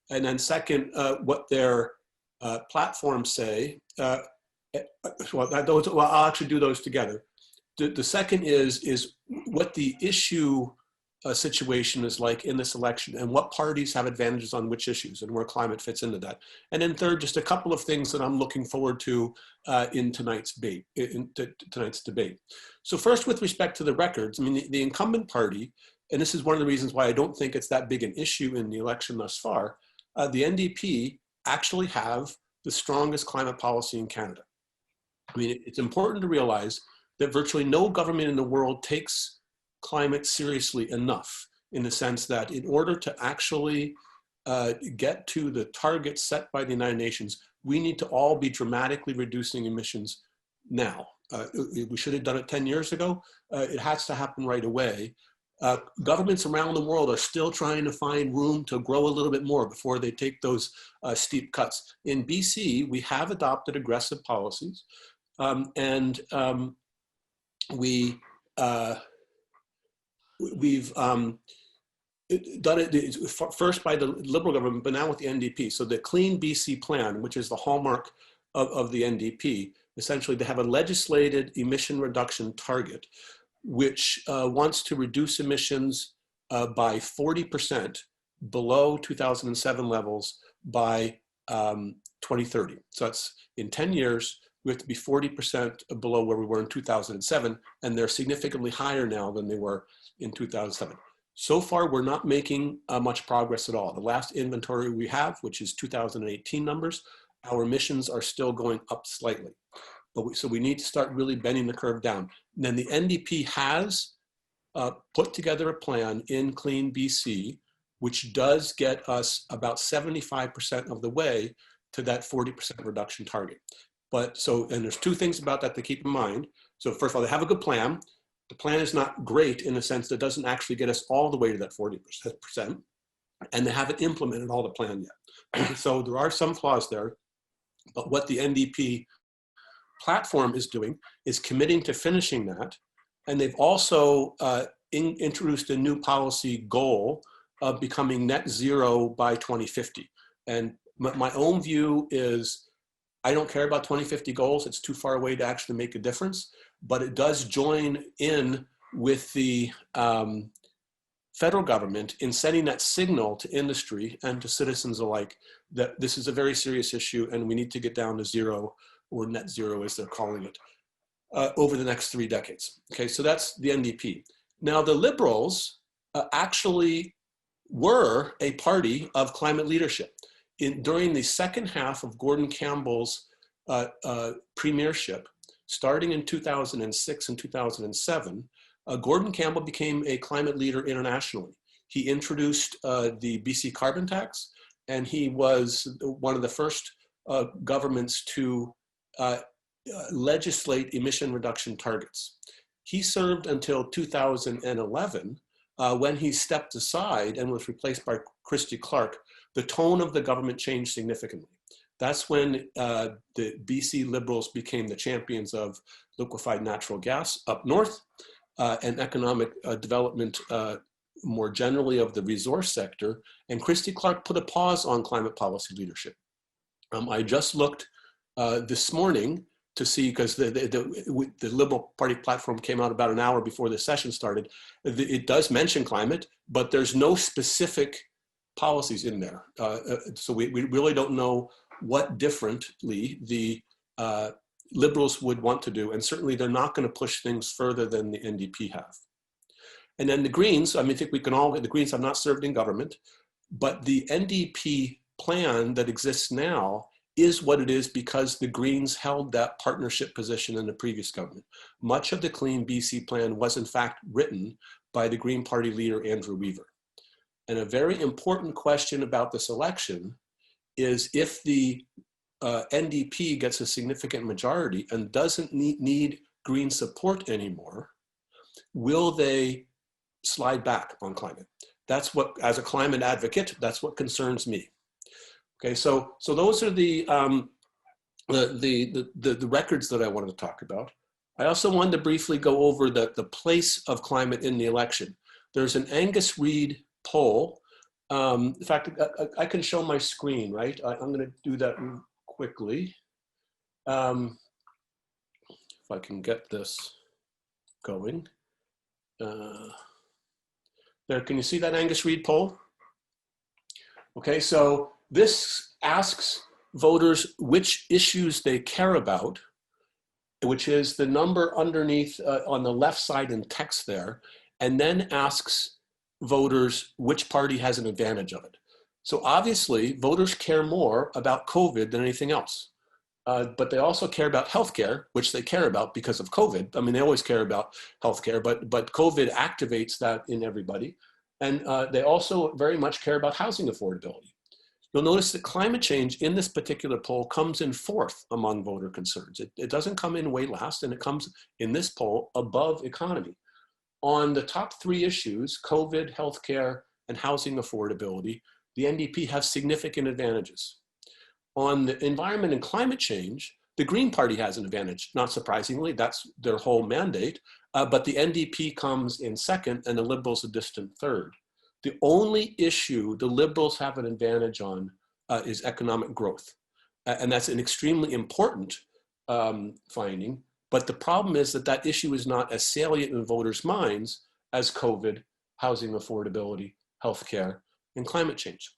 and then second, what their platforms say. Well, I'll actually do those together. The second is what the issue situation is like in this election and what parties have advantages on which issues and where climate fits into that. And then third, just a couple of things that I'm looking forward to in tonight's debate. So first, with respect to the records, I mean, the incumbent party, and this is one of the reasons why I don't think it's that big an issue in the election thus far, the NDP actually have the strongest climate policy in Canada. I mean, it's important to realize that virtually no government in the world takes climate seriously enough, in the sense that in order to actually get to the targets set by the United Nations, we need to all be dramatically reducing emissions now. We should have done it 10 years ago. It has to happen right away. Governments around the world are still trying to find room to grow a little bit more before they take those steep cuts. In BC, we have adopted aggressive policies. We've done it first by the Liberal government, but now with the NDP. So the Clean BC plan, which is the hallmark of the NDP, essentially they have a legislated emission reduction target, which wants to reduce emissions by 40% below 2007 levels by 2030. So that's in 10 years. We have to be 40% below where we were in 2007, and they're significantly higher now than they were in 2007. So far, we're not making much progress at all. The last inventory we have, which is 2018 numbers, our emissions are still going up slightly. But so we need to start really bending the curve down. And then the NDP has put together a plan in Clean BC, which does get us about 75% of the way to that 40% reduction target. But so, and there's 2 things about that to keep in mind. So first of all, they have a good plan. The plan is not great in the sense that it doesn't actually get us all the way to that 40%, and they haven't implemented all the plan yet. So there are some flaws there, but what the NDP platform is doing is committing to finishing that. And they've also introduced a new policy goal of becoming net zero by 2050. And my own view is, I don't care about 2050 goals. It's too far away to actually make a difference, but it does join in with the federal government in sending that signal to industry and to citizens alike that this is a very serious issue and we need to get down to zero, or net zero as they're calling it, over the next 3 decades. Okay, so that's the NDP. Now the Liberals actually were a party of climate leadership. During the second half of Gordon Campbell's premiership, starting in 2006 and 2007, Gordon Campbell became a climate leader internationally. He introduced the BC carbon tax, and he was one of the first governments to legislate emission reduction targets. He served until 2011, when he stepped aside and was replaced by Christy Clark. The tone of the government changed significantly. That's when the BC Liberals became the champions of liquefied natural gas up north and economic development more generally of the resource sector. And Christy Clark put a pause on climate policy leadership. I just looked this morning to see, because the Liberal Party platform came out about an hour before the session started. It does mention climate, but there's no specific policies in there. So we really don't know what differently the Liberals would want to do. And certainly they're not going to push things further than the NDP have. And then the Greens, I mean, I think we can all, the Greens have not served in government, but the NDP plan that exists now is what it is because the Greens held that partnership position in the previous government. Much of the Clean BC plan was in fact written by the Green Party leader, Andrew Weaver. And a very important question about this election is if the NDP gets a significant majority and doesn't need Green support anymore, will they slide back on climate? That's what, as a climate advocate, that's what concerns me. Okay, so those are the records that I wanted to talk about. I also wanted to briefly go over the place of climate in the election. There's an Angus Reid poll. In fact, I can show my screen, right? I'm going to do that quickly. If I can get this going. There, can you see that Angus Reid poll? Okay, so this asks voters which issues they care about, which is the number underneath on the left side in text there, and then asks voters which party has an advantage of it. So obviously, voters care more about COVID than anything else. But they also care about healthcare, which they care about because of COVID. I mean, they always care about healthcare, but COVID activates that in everybody. And they also very much care about housing affordability. You'll notice that climate change in this particular poll comes in fourth among voter concerns. It doesn't come in way last, and it comes in this poll above economy. On the top three issues, COVID, healthcare, and housing affordability, the NDP has significant advantages. On the environment and climate change, the Green Party has an advantage, not surprisingly, that's their whole mandate, but the NDP comes in second and the Liberals a distant third. The only issue the Liberals have an advantage on is economic growth. And that's an extremely important finding, but the problem is that that issue is not as salient in voters' minds as COVID, housing affordability, healthcare, and climate change.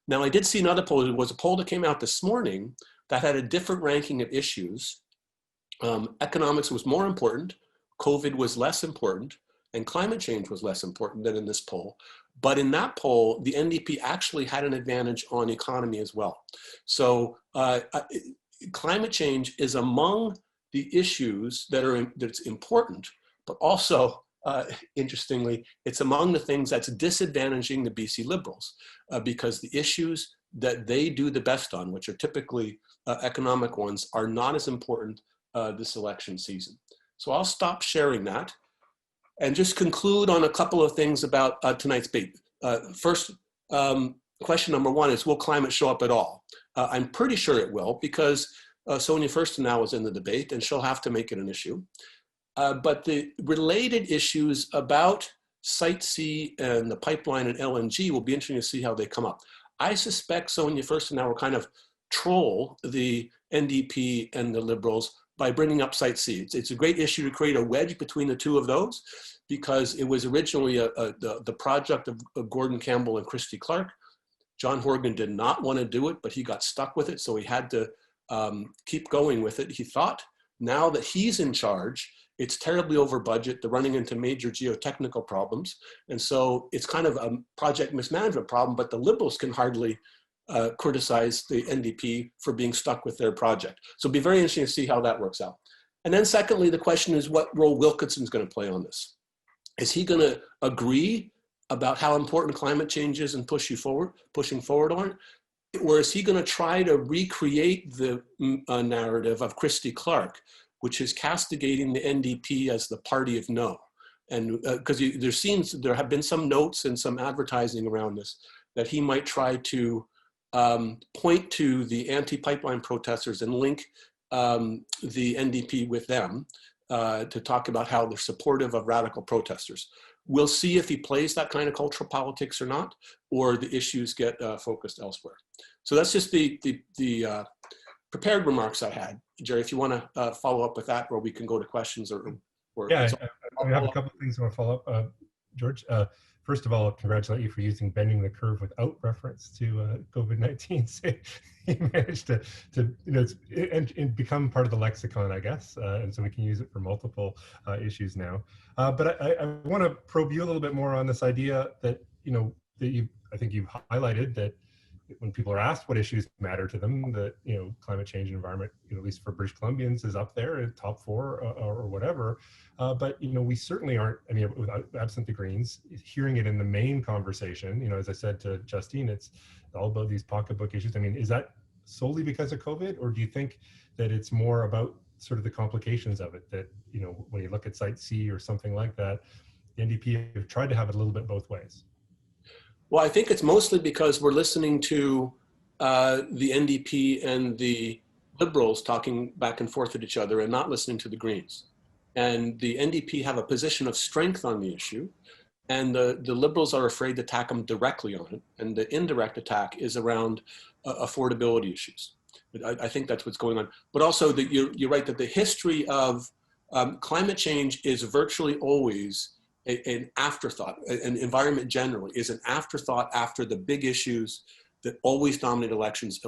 Now, I did see another poll. It was a poll that came out this morning that had a different ranking of issues. Economics was more important, COVID was less important, and climate change was less important than in this poll. But in that poll, the NDP actually had an advantage on economy as well. So climate change is among the issues that's important, but also, interestingly, it's among the things that's disadvantaging the BC Liberals because the issues that they do the best on, which are typically economic ones, are not as important this election season. So I'll stop sharing that and just conclude on a couple of things about tonight's debate. First, question number one is, will climate show up at all? I'm pretty sure it will because Sonia Furstenau is in the debate and she'll have to make it an issue. But the related issues about Site C and the pipeline and LNG will be interesting to see how they come up. I suspect Sonia Furstenau will kind of troll the NDP and the Liberals by bringing up Site C. It's a great issue to create a wedge between the two of those because it was originally the project of Gordon Campbell and Christy Clark. John Horgan did not want to do it, but he got stuck with it, so he had to keep going with it. He thought now that he's in charge, it's terribly over budget. They're running into major geotechnical problems. And so it's kind of a project mismanagement problem, but the Liberals can hardly criticize the NDP for being stuck with their project. So it'll be very interesting to see how that works out. And then secondly, the question is what role Wilkinson's going to play on this. Is he going to agree about how important climate change is and pushing forward on it? Or is he going to try to recreate the narrative of Christy Clark, which is castigating the NDP as the party of no? And because there have been some notes and some advertising around this, that he might try to point to the anti-pipeline protesters and link the NDP with them to talk about how they're supportive of radical protesters. We'll see if he plays that kind of cultural politics or not, or the issues get focused elsewhere. So that's just the prepared remarks I had. Jerry, if you want to follow up with that, or we can go to questions or yeah, I have a couple of things I want to follow up, George. First of all, congratulate you for using bending the curve without reference to COVID-19. So you managed to and become part of the lexicon, I guess, and so we can use it for multiple issues now. But I want to probe you a little bit more on this idea that I think you've highlighted that when people are asked what issues matter to them, that, climate change and environment, at least for British Columbians, is up there in top 4 or whatever. But, we certainly aren't, without absent the Greens, hearing it in the main conversation. As I said to Justine, it's all about these pocketbook issues. Is that solely because of COVID, or do you think that it's more about sort of the complications of it, that, when you look at Site C or something like that, the NDP have tried to have it a little bit both ways? Well, I think it's mostly because we're listening to the NDP and the Liberals talking back and forth at each other and not listening to the Greens. And the NDP have a position of strength on the issue, and the Liberals are afraid to attack them directly on it. And the indirect attack is around affordability issues. I think that's what's going on. But also, you're right that the history of climate change is virtually always an afterthought. And environment generally is an afterthought after the big issues that always dominate elections,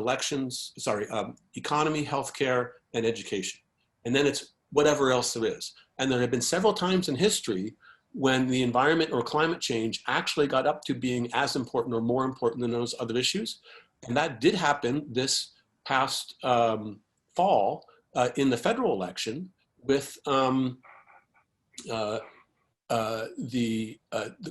economy, healthcare, and education. And then it's whatever else there is. And there have been several times in history when the environment or climate change actually got up to being as important or more important than those other issues. And that did happen this past fall in the federal election with the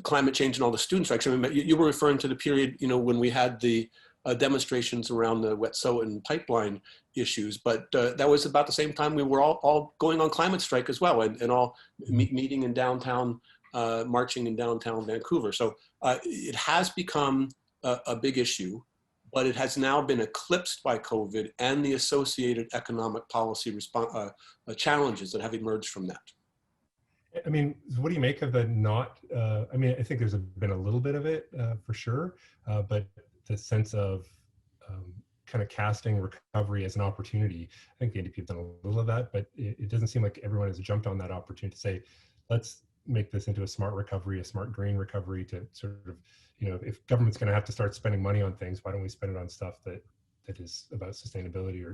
climate change and all the student strikes. You were referring to the period, when we had the demonstrations around the Wet'suwet'en pipeline issues, but that was about the same time we were all going on climate strike as well, and all meeting in downtown, marching in downtown Vancouver. So it has become a big issue, but it has now been eclipsed by COVID and the associated economic policy challenges that have emerged from that. What do you make of the not, I think there's been a little bit of it for sure, but the sense of kind of casting recovery as an opportunity. I think the NDP have done a little of that, but it doesn't seem like everyone has jumped on that opportunity to say, let's make this into a smart recovery, a smart green recovery, to sort of, if government's going to have to start spending money on things, why don't we spend it on stuff that is about sustainability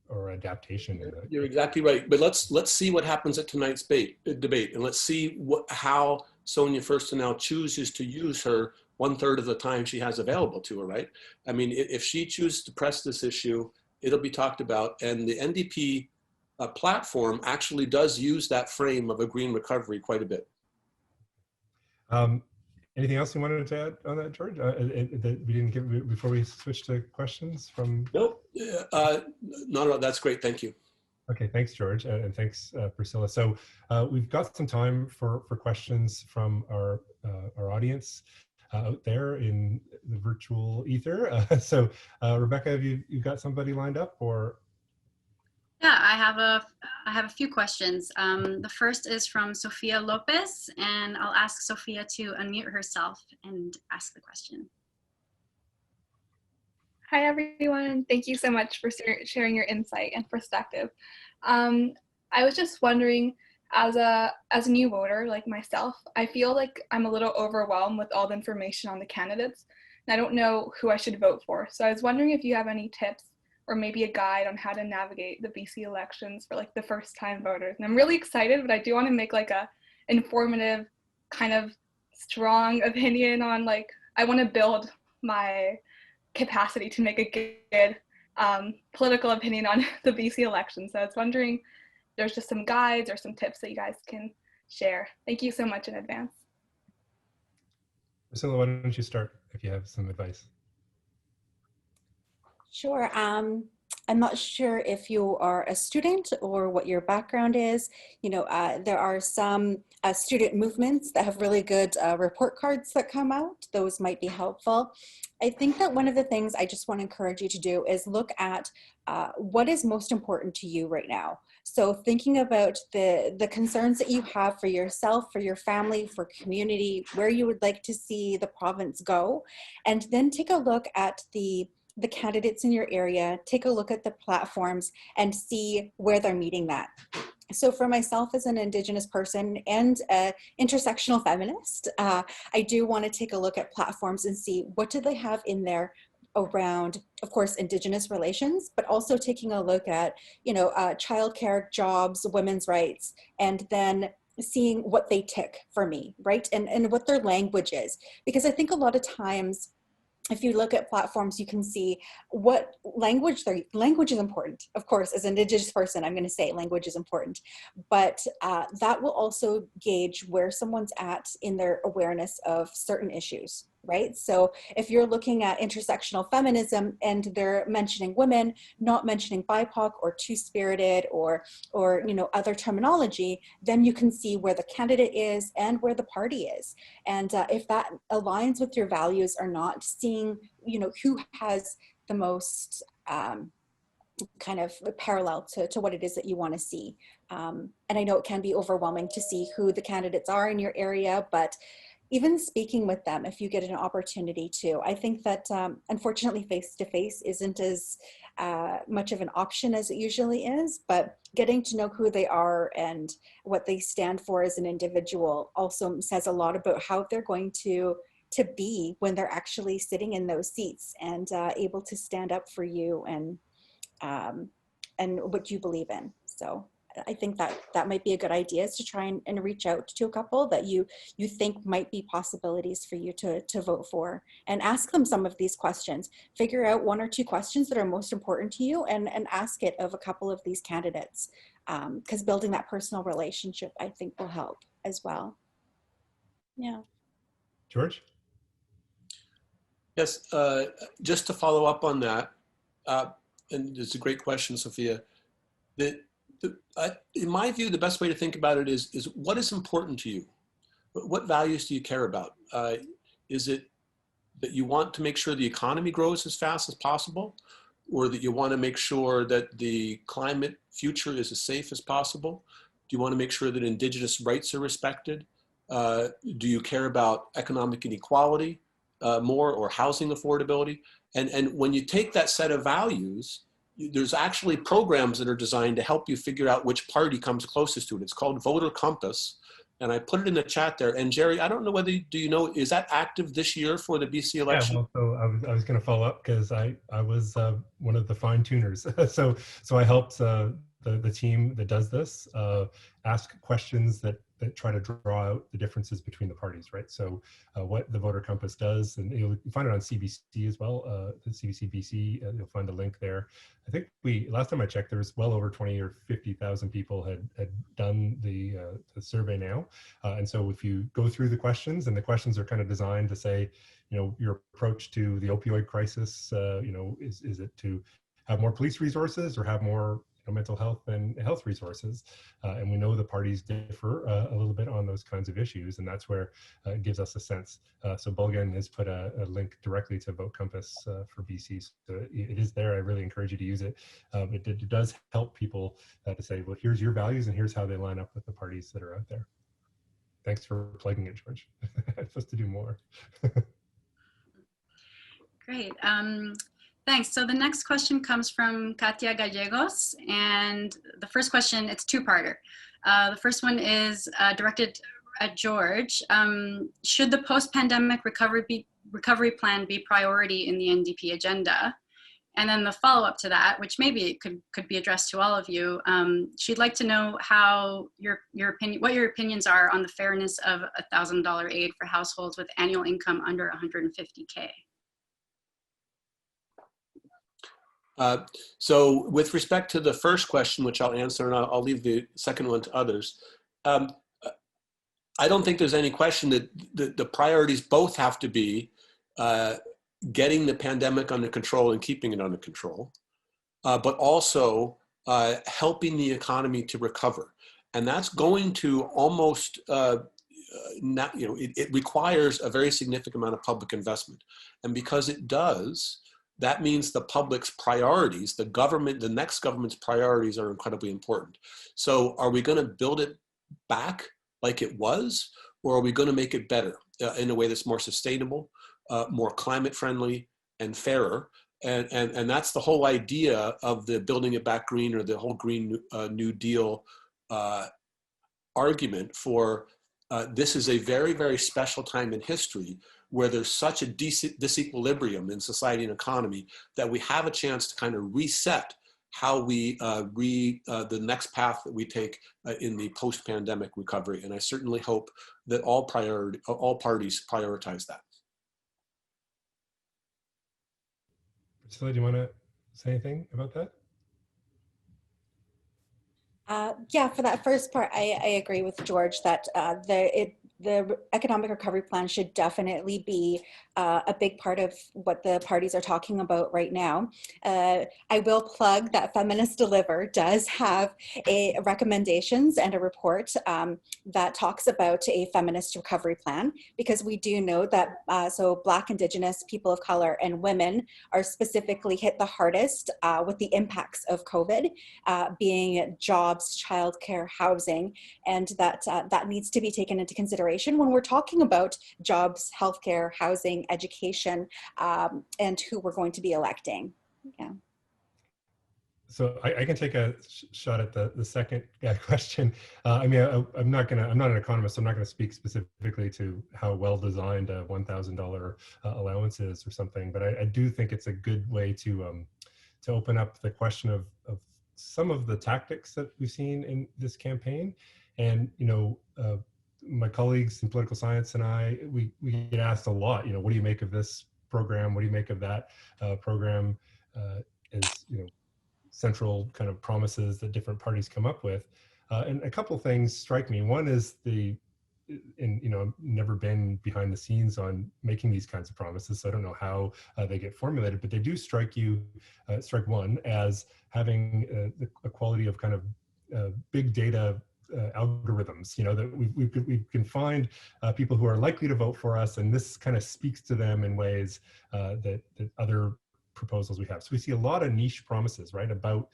or adaptation? You're exactly right. But let's see what happens at tonight's debate, and let's see how Sonia Furstenau chooses to use her 1/3 of the time she has available to her, right? If she chooses to press this issue, it'll be talked about. And the NDP platform actually does use that frame of a green recovery quite a bit. Anything else you wanted to add on that, George, that we didn't give before we switch to questions from? Nope, no, that's great, thank you. Okay, thanks, George, and thanks, Priscilla. So we've got some time for questions from our audience out there in the virtual ether. So Rebecca, have you got somebody lined up, or? Yeah, I have a few questions. The first is from Sophia Lopez, and I'll ask Sophia to unmute herself and ask the question. Hi, everyone. Thank you so much for sharing your insight and perspective. I was just wondering, as a new voter like myself, I feel like I'm a little overwhelmed with all the information on the candidates, and I don't know who I should vote for. So I was wondering if you have any tips or maybe a guide on how to navigate the BC elections for the first time voters. And I'm really excited, but I do want to make a informative, kind of strong opinion on I want to build my capacity to make a good political opinion on the BC election. So I was wondering if there's just some guides or some tips that you guys can share. Thank you so much in advance. Priscilla, why don't you start if you have some advice? Sure. I'm not sure if you are a student or what your background is. There are some student movements that have really good report cards that come out. Those might be helpful. I think that one of the things I just want to encourage you to do is look at what is most important to you right now. So thinking about the concerns that you have for yourself, for your family, for community, where you would like to see the province go, and then take a look at the candidates in your area, take a look at the platforms and see where they're meeting that. So for myself as an Indigenous person and an intersectional feminist, I do want to take a look at platforms and see what do they have in there around, of course, Indigenous relations, but also taking a look at, childcare, jobs, women's rights, and then seeing what they tick for me, right? And what their language is. Because I think a lot of times, if you look at platforms, you can see what language is important. Of course, as an Indigenous person, I'm going to say language is important, but that will also gauge where someone's at in their awareness of certain issues, right? So if you're looking at intersectional feminism and they're mentioning women, not mentioning BIPOC or two-spirited or other terminology, then you can see where the candidate is and where the party is. And if that aligns with your values or not, seeing who has the most kind of parallel to what it is that you want to see. And I know it can be overwhelming to see who the candidates are in your area, but even speaking with them, if you get an opportunity to, I think that unfortunately face-to-face isn't as much of an option as it usually is, but getting to know who they are and what they stand for as an individual also says a lot about how they're going to be when they're actually sitting in those seats and able to stand up for you and what you believe in. So I think that might be a good idea, is to try and reach out to a couple that you think might be possibilities for you to vote for, and ask them some of these questions. Figure out 1 or 2 questions that are most important to you and ask it of a couple of these candidates, because building that personal relationship, I think, will help as well. Yeah. George? Yes, just to follow up on that, and it's a great question, Sophia. In my view, the best way to think about it is what is important to you? What values do you care about? Is it that you want to make sure the economy grows as fast as possible, or that you want to make sure that the climate future is as safe as possible? Do you want to make sure that Indigenous rights are respected? Do you care about economic inequality more, or housing affordability? And when you take that set of values, there's actually programs that are designed to help you figure out which party comes closest to it. It's called Voter Compass. And I put it in the chat there. And Jerry, I don't know whether, do you know, is that active this year for the BC election? Yeah, well, so I was going to follow up because I was one of the fine tuners. so I helped the team that does this ask questions that try to draw out the differences between the parties, right? So what the Voter Compass does, and you'll find it on CBC as well, the CBC BC, you'll find a link there. I think last time I checked, there was well over 20 or 50,000 people had done the survey now. And so if you go through the questions, and the questions are kind of designed to say, your approach to the opioid crisis, is it to have more police resources or have more mental health and health resources? And we know the parties differ a little bit on those kinds of issues, and that's where it gives us a sense. So Bulgan has put a link directly to Vote Compass for BC. So it is there. I really encourage you to use it. It does help people to say, well, here's your values and here's how they line up with the parties that are out there. Thanks for plugging it, George. I'm supposed to do more. Great. Thanks. So the next question comes from Katia Gallegos, and the first question, it's two-parter. The first one is directed at George. Should the post-pandemic recovery plan be priority in the NDP agenda? And then the follow-up to that, which maybe could be addressed to all of you, she'd like to know how what your opinions are on the fairness of $1,000 aid for households with annual income under 150K. So with respect to the first question, which I'll answer, and I'll leave the second one to others, I don't think there's any question that the priorities both have to be getting the pandemic under control and keeping it under control, but also helping the economy to recover. And that's going to almost, it requires a very significant amount of public investment. And because it does, that means the public's priorities, the next government's priorities are incredibly important. So are we going to build it back like it was, or are we going to make it better in a way that's more sustainable, more climate friendly and fairer? And that's the whole idea of the building it back green, or the whole Green New Deal argument for this is a very, very special time in history where there's such a disequilibrium in society and economy that we have a chance to kind of reset how we the next path that we take in the post-pandemic recovery. And I certainly hope that all parties prioritize that. Priscilla, do you want to say anything about that? Yeah, for that first part, I agree with George that the economic recovery plan should definitely be a big part of what the parties are talking about right now. I will plug that Feminists Deliver does have recommendations and a report that talks about a feminist recovery plan, because we do know that so Black, Indigenous, people of color, and women are specifically hit the hardest with the impacts of COVID, being jobs, childcare, housing, and that needs to be taken into consideration when we're talking about jobs, healthcare, housing, education, and who we're going to be electing. Yeah. So I can take a shot at the second question. I mean, I'm not an economist, so I'm not going to speak specifically to how well designed a $1,000 allowance is or something, but I do think it's a good way to open up the question of some of the tactics that we've seen in this campaign. And, my colleagues in political science and we get asked a lot, what do you make of this program? What do you make of that program? As, central kind of promises that different parties come up with. And a couple things strike me. One is I've never been behind the scenes on making these kinds of promises, so I don't know how they get formulated, but they do strike one as having a quality of kind of big data algorithms, that we can find people who are likely to vote for us, and this kind of speaks to them in ways that other proposals we have. So we see a lot of niche promises, right, about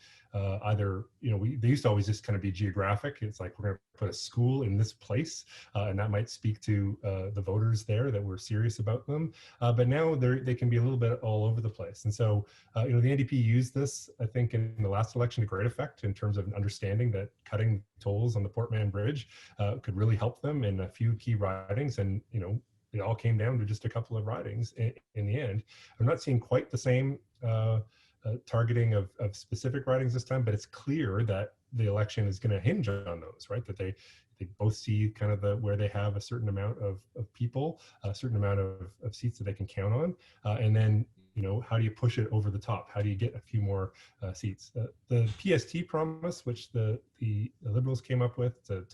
either, they used to always just kind of be geographic. It's like, we're going to put a school in this place, and that might speak to the voters there, that we're serious about them. But now they can be a little bit all over the place. And so, the NDP used this, I think, in the last election to great effect in terms of understanding that cutting tolls on the Port Mann Bridge could really help them in a few key ridings. And, it all came down to just a couple of ridings in the end. I'm not seeing quite the same targeting of specific ridings this time, but it's clear that the election is going to hinge on those, right? That they both see kind of where they have a certain amount of people, a certain amount of seats that they can count on. And then, how do you push it over the top? How do you get a few more seats? The PST promise, which the Liberals came up with to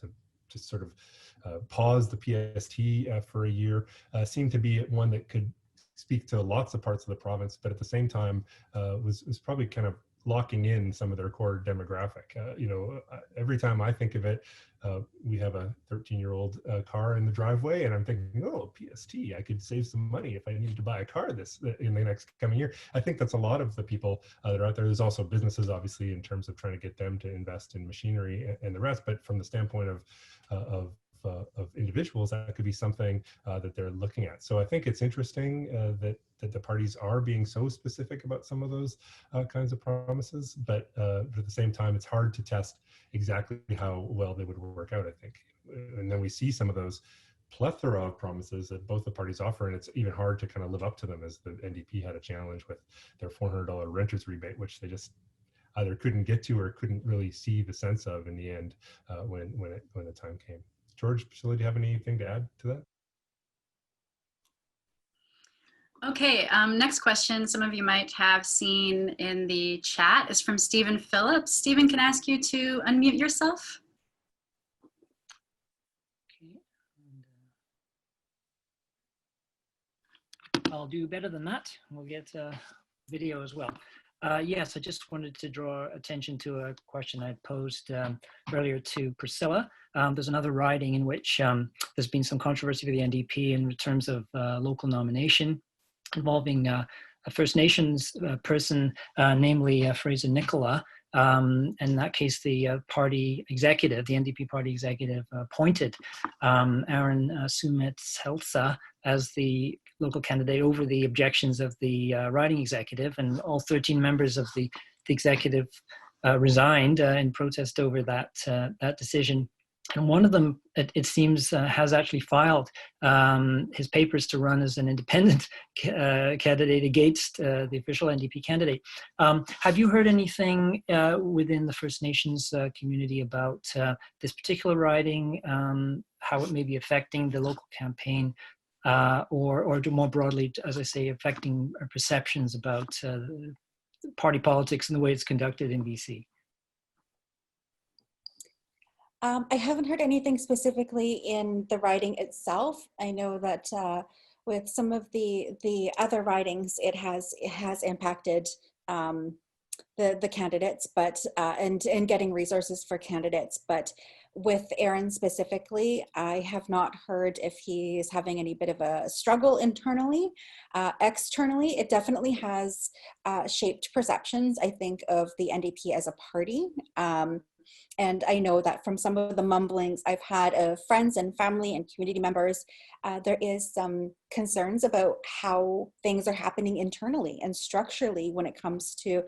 just sort of pause the PST for a year, seemed to be one that could speak to lots of parts of the province, but at the same time was probably kind of locking in some of their core demographic. Every time I think of it, we have a 13-year-old car in the driveway, and I'm thinking, oh, PST, I could save some money if I needed to buy a car in the next coming year. I think that's a lot of the people that are out there. There's also businesses, obviously, in terms of trying to get them to invest in machinery and the rest. But from the standpoint of individuals, that could be something that they're looking at. So I think it's interesting that the parties are being so specific about some of those kinds of promises, but at the same time, it's hard to test exactly how well they would work out, I think. And then we see some of those plethora of promises that both the parties offer, and it's even hard to kind of live up to them, as the NDP had a challenge with their $400 renters rebate, which they just either couldn't get to or couldn't really see the sense of in the end when the time came. George, Priscilla, do you have anything to add to that? Okay, next question, some of you might have seen in the chat, is from Stephen Phillips. Stephen, can I ask you to unmute yourself? Okay. I'll do better than that. We'll get video as well. Yes, I just wanted to draw attention to a question I posed earlier to Priscilla. There's another riding in which there's been some controversy with the NDP in terms of local nomination involving a First Nations person, namely Fraser Nicola. In that case, the party executive, the NDP party executive, appointed Aaron Sumet-Helsa as the local candidate over the objections of the riding executive, and all 13 members of the executive resigned in protest over that decision. And one of them, it seems, has actually filed his papers to run as an independent candidate against the official NDP candidate. Have you heard anything within the First Nations community about this particular riding, how it may be affecting the local campaign or more broadly, as I say, affecting our perceptions about party politics and the way it's conducted in BC? I haven't heard anything specifically in the writing itself. I know that with some of the other writings, it has impacted the candidates, but and getting resources for candidates. But with Aaron specifically, I have not heard if he's having any bit of a struggle internally. Externally, it definitely has shaped perceptions, I think, of the NDP as a party. And I know that from some of the mumblings I've had of friends and family and community members, there is some concerns about how things are happening internally and structurally when it comes to,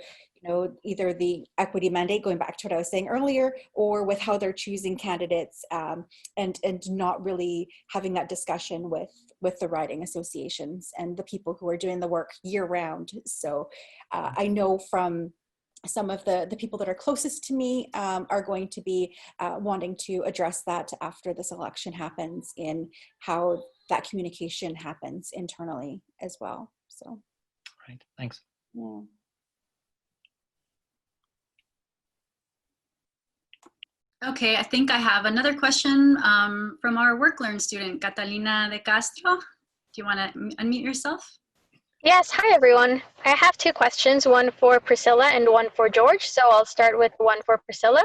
either the equity mandate, going back to what I was saying earlier, or with how they're choosing candidates, and not really having that discussion with the riding associations and the people who are doing the work year round. So I know from some of the people that are closest to me are going to be wanting to address that after this election happens, in how that communication happens internally as well. So, right, thanks. Yeah. Okay, I think I have another question from our WorkLearn student, Catalina de Castro. Do you want to unmute yourself? Yes, hi everyone. I have two questions, one for Priscilla and one for George. So I'll start with one for Priscilla.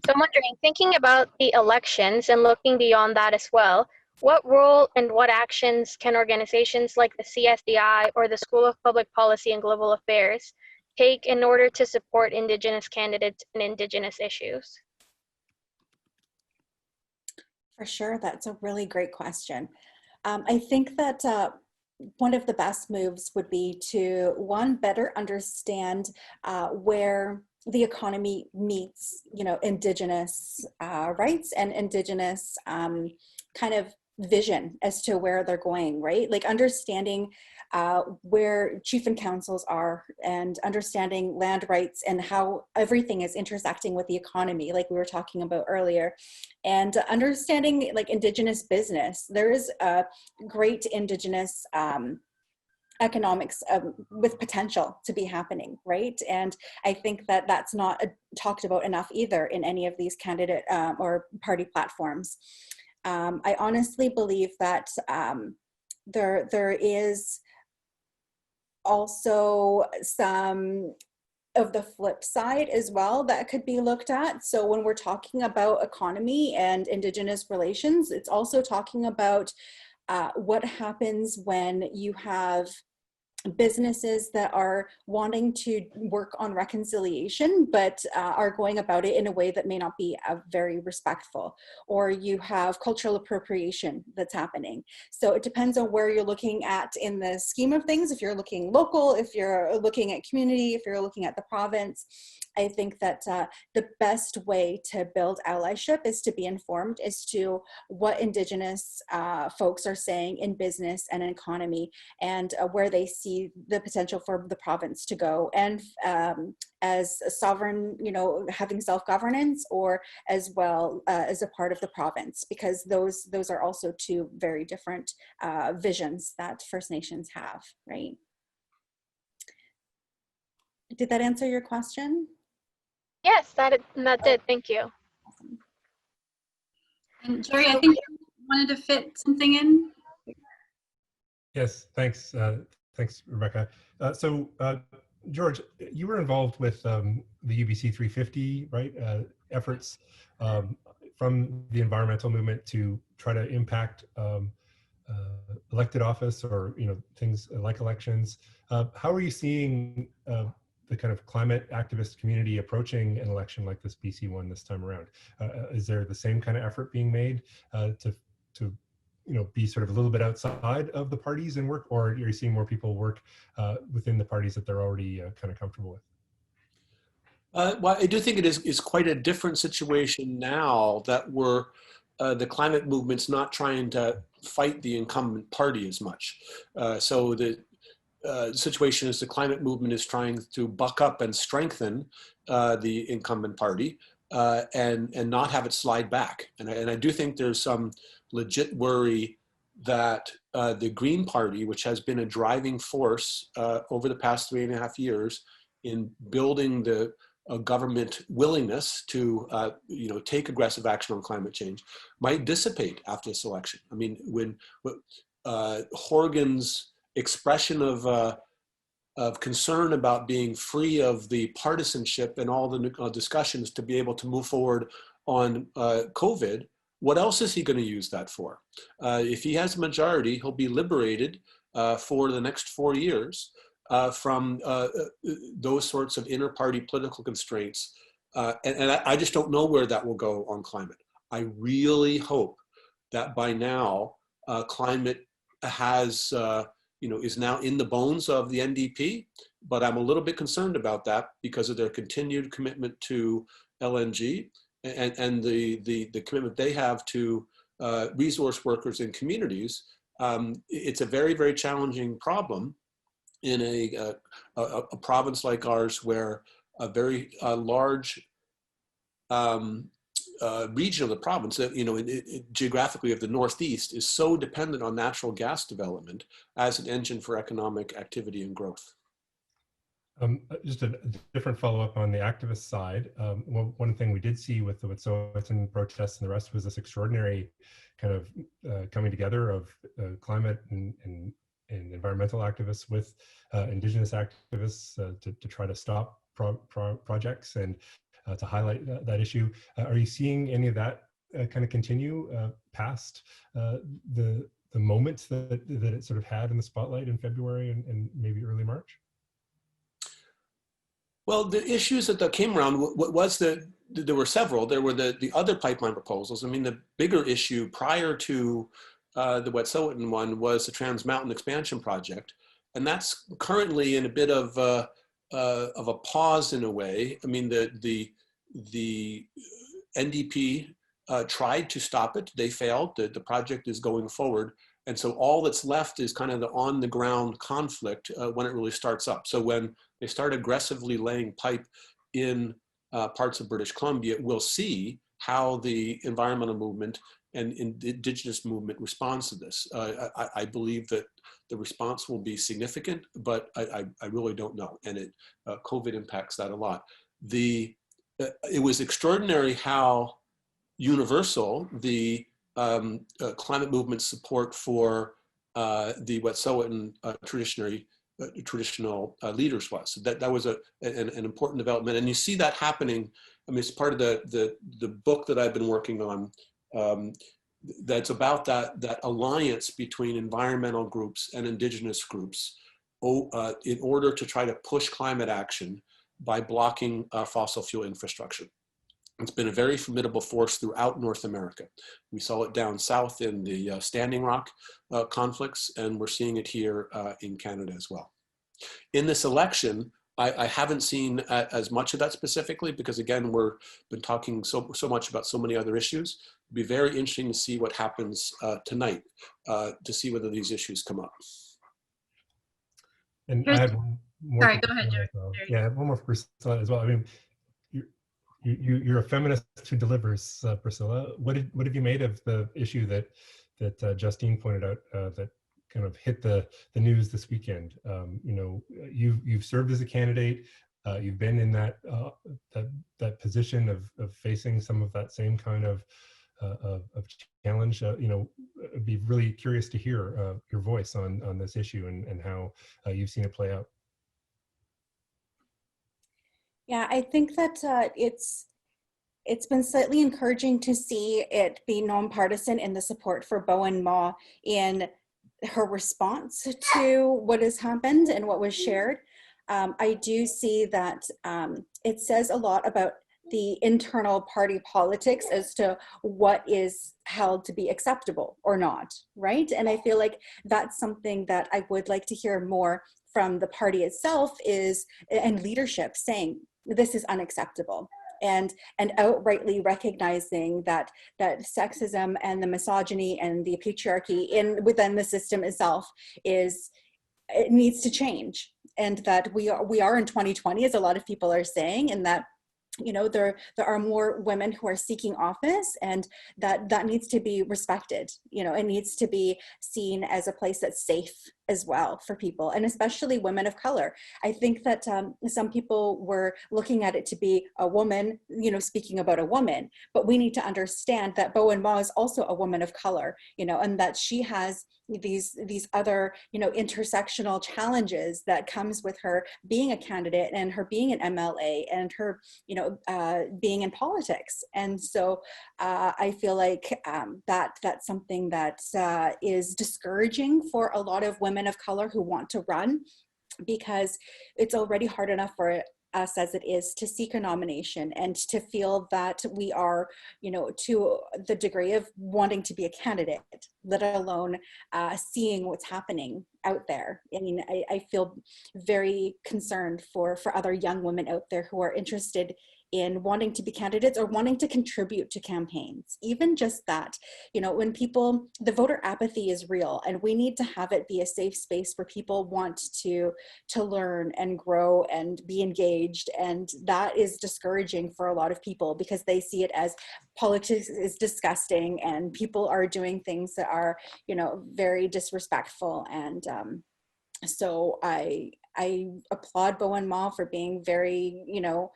So I'm wondering, thinking about the elections and looking beyond that as well, what role and what actions can organizations like the CSDI or the School of Public Policy and Global Affairs take in order to support Indigenous candidates and Indigenous issues? For sure, that's a really great question. I think that one of the best moves would be to, one, better understand where the economy meets, Indigenous rights and Indigenous kind of vision as to where they're going, right? Like understanding where chief and councils are, and understanding land rights and how everything is intersecting with the economy, like we were talking about earlier, and understanding like Indigenous business. There is a great Indigenous economics with potential to be happening, right? And I think that that's not talked about enough either in any of these candidate or party platforms. I honestly believe that there is also some of the flip side as well that could be looked at. So when we're talking about economy and Indigenous relations, it's also talking about what happens when you have businesses that are wanting to work on reconciliation, but are going about it in a way that may not be very respectful, or you have cultural appropriation that's happening. So it depends on where you're looking at in the scheme of things. If you're looking local, if you're looking at community, if you're looking at the province, I think that the best way to build allyship is to be informed as to what Indigenous folks are saying in business and in economy, and where they see the potential for the province to go, and as a sovereign, having self-governance, or as well as a part of the province, because those are also two very different visions that First Nations have, right? Did that answer your question? Yes, that did. Thank you. Awesome. And Jerry, I think you wanted to fit something in. Yes, thanks. Thanks, Rebecca. George, you were involved with the UBC 350, right? Efforts from the environmental movement to try to impact elected office, or things like elections. How are you seeing the kind of climate activist community approaching an election like this BC one this time around? Is there the same kind of effort being made to be sort of a little bit outside of the parties and work, or are you seeing more people work within the parties that they're already kind of comfortable with? Well, I do think it is quite a different situation now that the climate movement's not trying to fight the incumbent party as much. So the situation is the climate movement is trying to buck up and strengthen the incumbent party and not have it slide back. And I do think there's some legit worry that the Green Party, which has been a driving force over the past 3.5 years in building the government willingness to take aggressive action on climate change, might dissipate after this election. I mean, when Horgan's expression of concern about being free of the partisanship and all the discussions to be able to move forward on COVID, what else is he going to use that for? If he has a majority, he'll be liberated for the next 4 years from those sorts of inter-party political constraints. And I just don't know where that will go on climate. I really hope that by now, climate has, is now in the bones of the NDP, but I'm a little bit concerned about that because of their continued commitment to LNG and the commitment they have to resource workers and communities. It's a very, very challenging problem in a province like ours, where a very large region of the province, geographically of the Northeast, is so dependent on natural gas development as an engine for economic activity and growth. Just a different follow-up on the activist side. One thing we did see with the Wet'suwet'en protests and the rest was this extraordinary kind of coming together of climate and environmental activists with indigenous activists to try to stop projects and to highlight that issue. Are you seeing any of that kind of continue past the moments that it sort of had in the spotlight in February and maybe early March? Well, the issues that came around was that there were several. There were the other pipeline proposals. I mean, the bigger issue prior to the Wet'suwet'en one was the Trans Mountain Expansion Project, and that's currently in a bit of a pause in a way. I mean, the NDP tried to stop it. They failed. The project is going forward. And so all that's left is kind of the on-the-ground conflict when it really starts up. So when they start aggressively laying pipe in parts of British Columbia, we'll see how the environmental movement and indigenous movement responds to this. I believe that the response will be significant, but I really don't know. And COVID impacts that a lot. It was extraordinary how universal the climate movement support for the Wet'suwet'en traditional leaders was. So that was an important development, and you see that happening. I mean, it's part of the book that I've been working on. That's about that alliance between environmental groups and indigenous groups in order to try to push climate action by blocking fossil fuel infrastructure. It's been a very formidable force throughout North America. We saw it down south in the Standing Rock conflicts, and we're seeing it here in Canada as well. In this election, I haven't seen as much of that specifically because, again, we've been talking so much about so many other issues. It'd be very interesting to see what happens tonight to see whether these issues come up. And I had one more. Sorry, go ahead, Jerry. Yeah, I have one more for Priscilla as well. I mean, you're a feminist who delivers, Priscilla. What have you made of the issue that Justine pointed out that kind of hit the news this weekend? You've served as a candidate. You've been in that position of facing some of that same kind of challenge. I'd be really curious to hear your voice on this issue and how you've seen it play out. Yeah, I think that it's been slightly encouraging to see it be nonpartisan in the support for Bowen Ma in her response to what has happened and what was shared. I do see that it says a lot about the internal party politics as to what is held to be acceptable or not, right? And I feel like that's something that I would like to hear more from the party itself and leadership saying, this is unacceptable, and outrightly recognizing that sexism and the misogyny and the patriarchy within the system itself it needs to change, and that we are in 2020, as a lot of people are saying, and that you know, there are more women who are seeking office, and that needs to be respected. You know, it needs to be seen as a place that's safe as well for people, and especially women of color. I think that some people were looking at it to be a woman, you know, speaking about a woman, but we need to understand that Bowen Ma is also a woman of color, you know, and that she has these other, you know, intersectional challenges that comes with her being a candidate and her being an MLA and her, you know, being in politics. And so I feel like that's something that is discouraging for a lot of women of color who want to run, because it's already hard enough for us as it is to seek a nomination and to feel that we are, you know, to the degree of wanting to be a candidate, let alone seeing what's happening out there. I mean, I feel very concerned for other young women out there who are interested in wanting to be candidates or wanting to contribute to campaigns. Even just that, you know, when people, the voter apathy is real, and we need to have it be a safe space where people want to learn and grow and be engaged. And that is discouraging for a lot of people because they see it as politics is disgusting and people are doing things that are, you know, very disrespectful. And so I applaud Bowen Ma for being very, you know,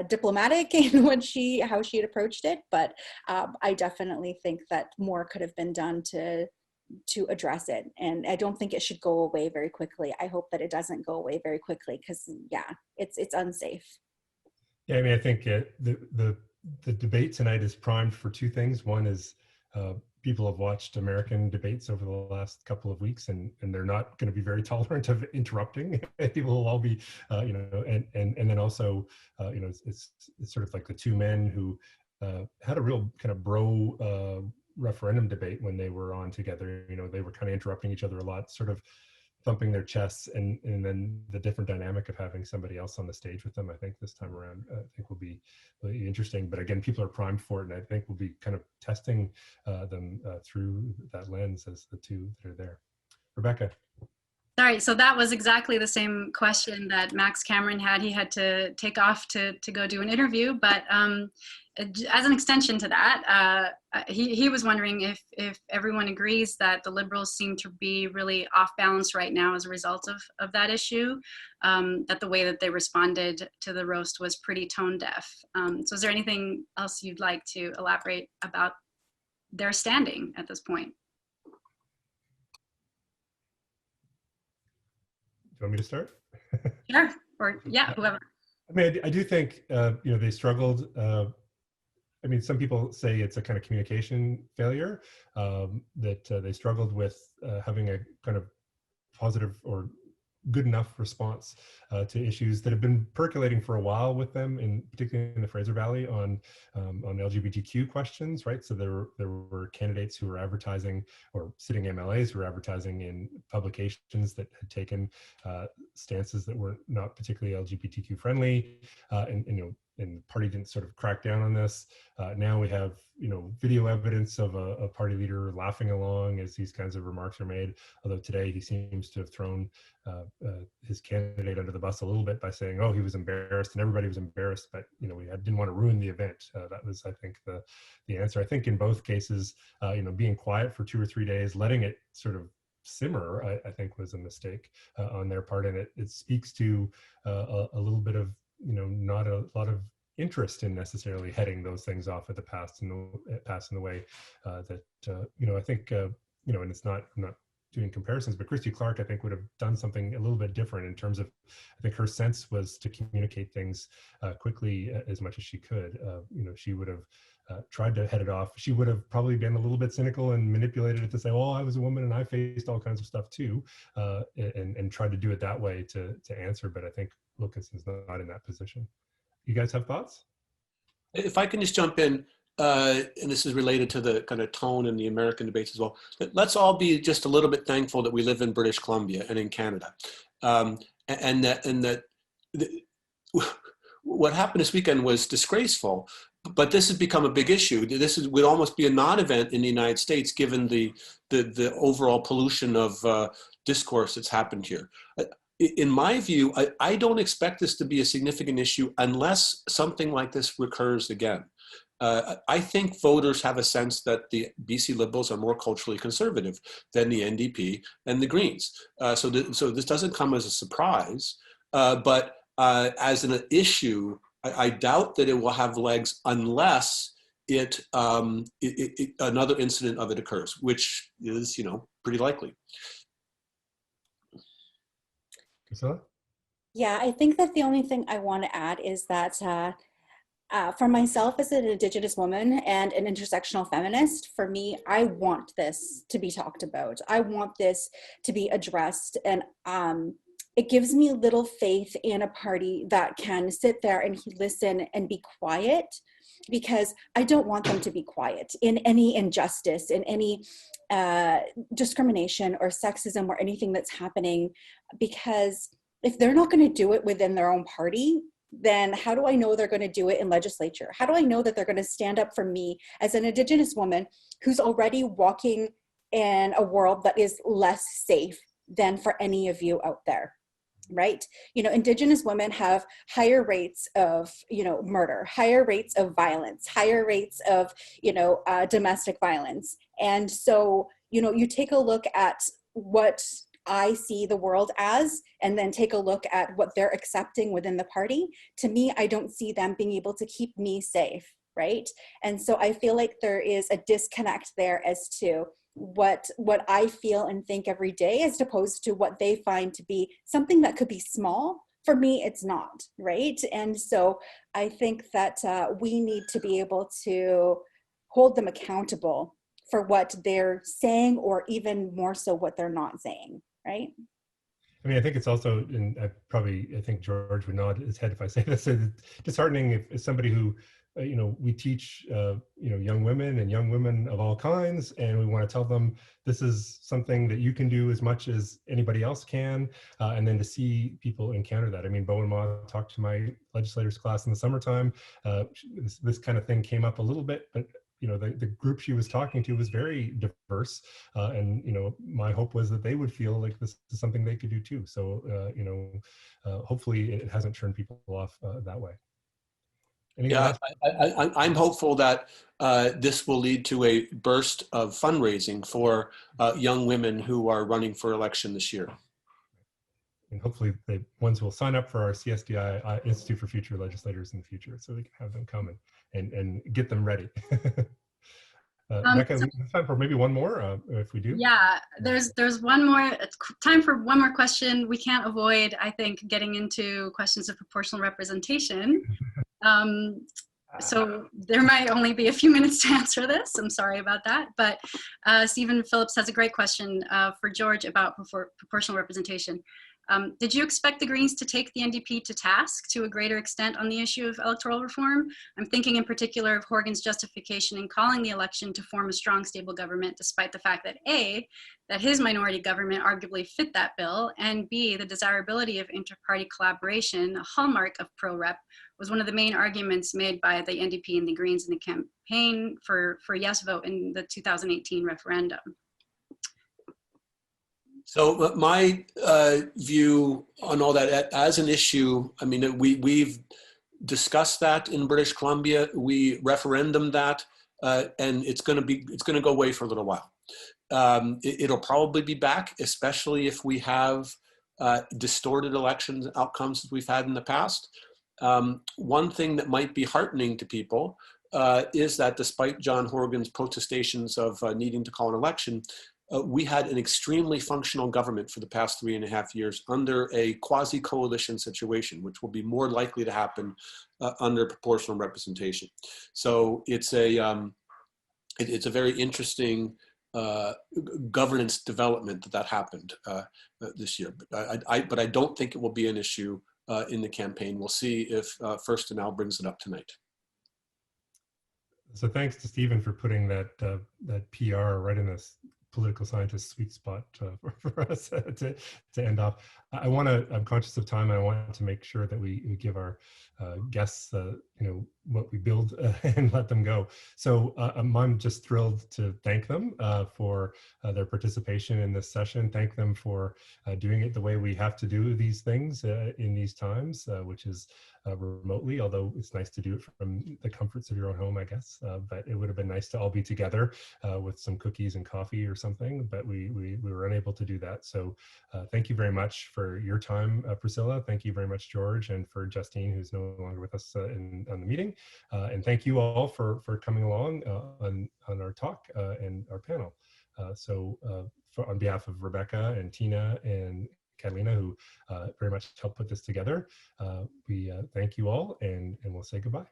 diplomatic in how she had approached it. But I definitely think that more could have been done to address it. And I don't think it should go away very quickly. I hope that it doesn't go away very quickly because, yeah, it's unsafe. Yeah, I mean, I think the debate tonight is primed for two things. One is people have watched American debates over the last couple of weeks, and they're not going to be very tolerant of interrupting. People will all be, you know, and then also, you know, it's sort of like the two men who had a real kind of bro referendum debate when they were on together. You know, they were kind of interrupting each other a lot, sort of thumping their chests, and then the different dynamic of having somebody else on the stage with them, I think this time around, I think will be really interesting. But again, people are primed for it, and I think we'll be kind of testing them through that lens as the two that are there. Rebecca. Sorry, so that was exactly the same question that Max Cameron had. He had to take off to go do an interview, but as an extension to that, he was wondering if everyone agrees that the Liberals seem to be really off balance right now as a result of that issue, that the way that they responded to the roast was pretty tone deaf. So is there anything else you'd like to elaborate about their standing at this point? You want me to start? Sure, or yeah, whoever. I mean, I do think, you know, they struggled. I mean, some people say it's a kind of communication failure, that they struggled with having a kind of positive or good enough response to issues that have been percolating for a while with them, particularly in the Fraser Valley on LGBTQ questions, right? So there were candidates who were advertising, or sitting MLAs who were advertising in publications that had taken stances that were not particularly LGBTQ friendly, and you know, and the party didn't sort of crack down on this. Now we have, you know, video evidence of a party leader laughing along as these kinds of remarks are made. Although today he seems to have thrown his candidate under the bus a little bit by saying, oh, he was embarrassed, and everybody was embarrassed, but, you know, we didn't want to ruin the event. That was, I think, the answer. I think in both cases, you know, being quiet for 2 or 3 days, letting it sort of simmer, I think was a mistake on their part. And it speaks to a little bit of, you know, not a lot of interest in necessarily heading those things off at the pass in the way that, you know, I think, you know, and I'm not doing comparisons, but Christy Clark, I think, would have done something a little bit different in terms of, I think her sense was to communicate things quickly as much as she could. You know, she would have tried to head it off. She would have probably been a little bit cynical and manipulated it to say, well, I was a woman and I faced all kinds of stuff too, and tried to do it that way to answer. But I think Wilkinson's not in that position. You guys have thoughts? If I can just jump in, and this is related to the kind of tone in the American debates as well. Let's all be just a little bit thankful that we live in British Columbia and in Canada, and that what happened this weekend was disgraceful. But this has become a big issue. This would almost be a non-event in the United States, given the overall pollution of discourse that's happened here. in my view, I don't expect this to be a significant issue unless something like this recurs again. I think voters have a sense that the BC Liberals are more culturally conservative than the NDP and the Greens. So this doesn't come as a surprise, but as an issue, I doubt that it will have legs unless another incident of it occurs, which is, pretty likely. Priscilla? Yeah, I think that the only thing I want to add is that for myself as an Indigenous woman and an intersectional feminist, for me, I want this to be talked about. I want this to be addressed. And it gives me little faith in a party that can sit there and listen and be quiet, because I don't want them to be quiet in any injustice, in any discrimination or sexism or anything that's happening. Because if they're not going to do it within their own party, then how do I know they're going to do it in legislature? How do I know that they're going to stand up for me as an Indigenous woman who's already walking in a world that is less safe than for any of you out there, right? Indigenous women have higher rates of, murder, higher rates of violence, higher rates of, domestic violence. And so, you take a look at what I see the world as, and then take a look at what they're accepting within the party. To me, I don't see them being able to keep me safe, right? And so I feel like there is a disconnect there as to what I feel and think every day, as opposed to what they find to be something that could be small. For me, it's not, right? And so I think that we need to be able to hold them accountable for what they're saying, or even more so what they're not saying, right? I mean, I think it's also, and I think George would nod his head if I say this, it's disheartening if somebody who, we teach, young women and young women of all kinds, and we want to tell them this is something that you can do as much as anybody else can, and then to see people encounter that. I mean, Bowen Ma talked to my legislators class in the summertime. This kind of thing came up a little bit, but the group she was talking to was very diverse, and my hope was that they would feel like this is something they could do too. So hopefully it hasn't turned people off that way. Yeah, I'm hopeful that this will lead to a burst of fundraising for young women who are running for election this year. And hopefully the ones who will sign up for our CSDI Institute for Future Legislators in the future, so we can have them come and get them ready. Becca, it's time for maybe one more, if we do. Yeah, there's one more, it's time for one more question. We can't avoid, I think, getting into questions of proportional representation. So there might only be a few minutes to answer this. I'm sorry about that. But Stephen Phillips has a great question for George about proportional representation. Did you expect the Greens to take the NDP to task to a greater extent on the issue of electoral reform? I'm thinking in particular of Horgan's justification in calling the election to form a strong, stable government, despite the fact that A, that his minority government arguably fit that bill, and B, the desirability of inter-party collaboration, a hallmark of pro-rep, was one of the main arguments made by the NDP and the Greens in the campaign for a yes vote in the 2018 referendum. So my view on all that as an issue, I mean, we've discussed that in British Columbia. We referendum that, and it's going to go away for a little while. It'll probably be back, especially if we have distorted elections outcomes that we've had in the past. One thing that might be heartening to people is that despite John Horgan's protestations of needing to call an election, we had an extremely functional government for the past 3.5 years under a quasi-coalition situation, which will be more likely to happen under proportional representation. So it's a very interesting governance development that happened this year. But I don't think it will be an issue in the campaign. We'll see if First and Now brings it up tonight. So thanks to Stephen for putting that PR right in this political scientist sweet spot for us to end off. I'm conscious of time. I want to make sure that we give our guests, what we build and let them go. So I'm just thrilled to thank them for their participation in this session. Thank them for doing it the way we have to do these things in these times, which is remotely, although it's nice to do it from the comforts of your own home, I guess. But it would have been nice to all be together with some cookies and coffee or something, but we were unable to do that. So thank you very much for your time, Priscilla. Thank you very much, George, and for Justine, who's no longer with us on the meeting. And thank you all for coming along on our talk and our panel. On behalf of Rebecca and Tina and Catalina, who very much helped put this together, we thank you all, and we'll say goodbye.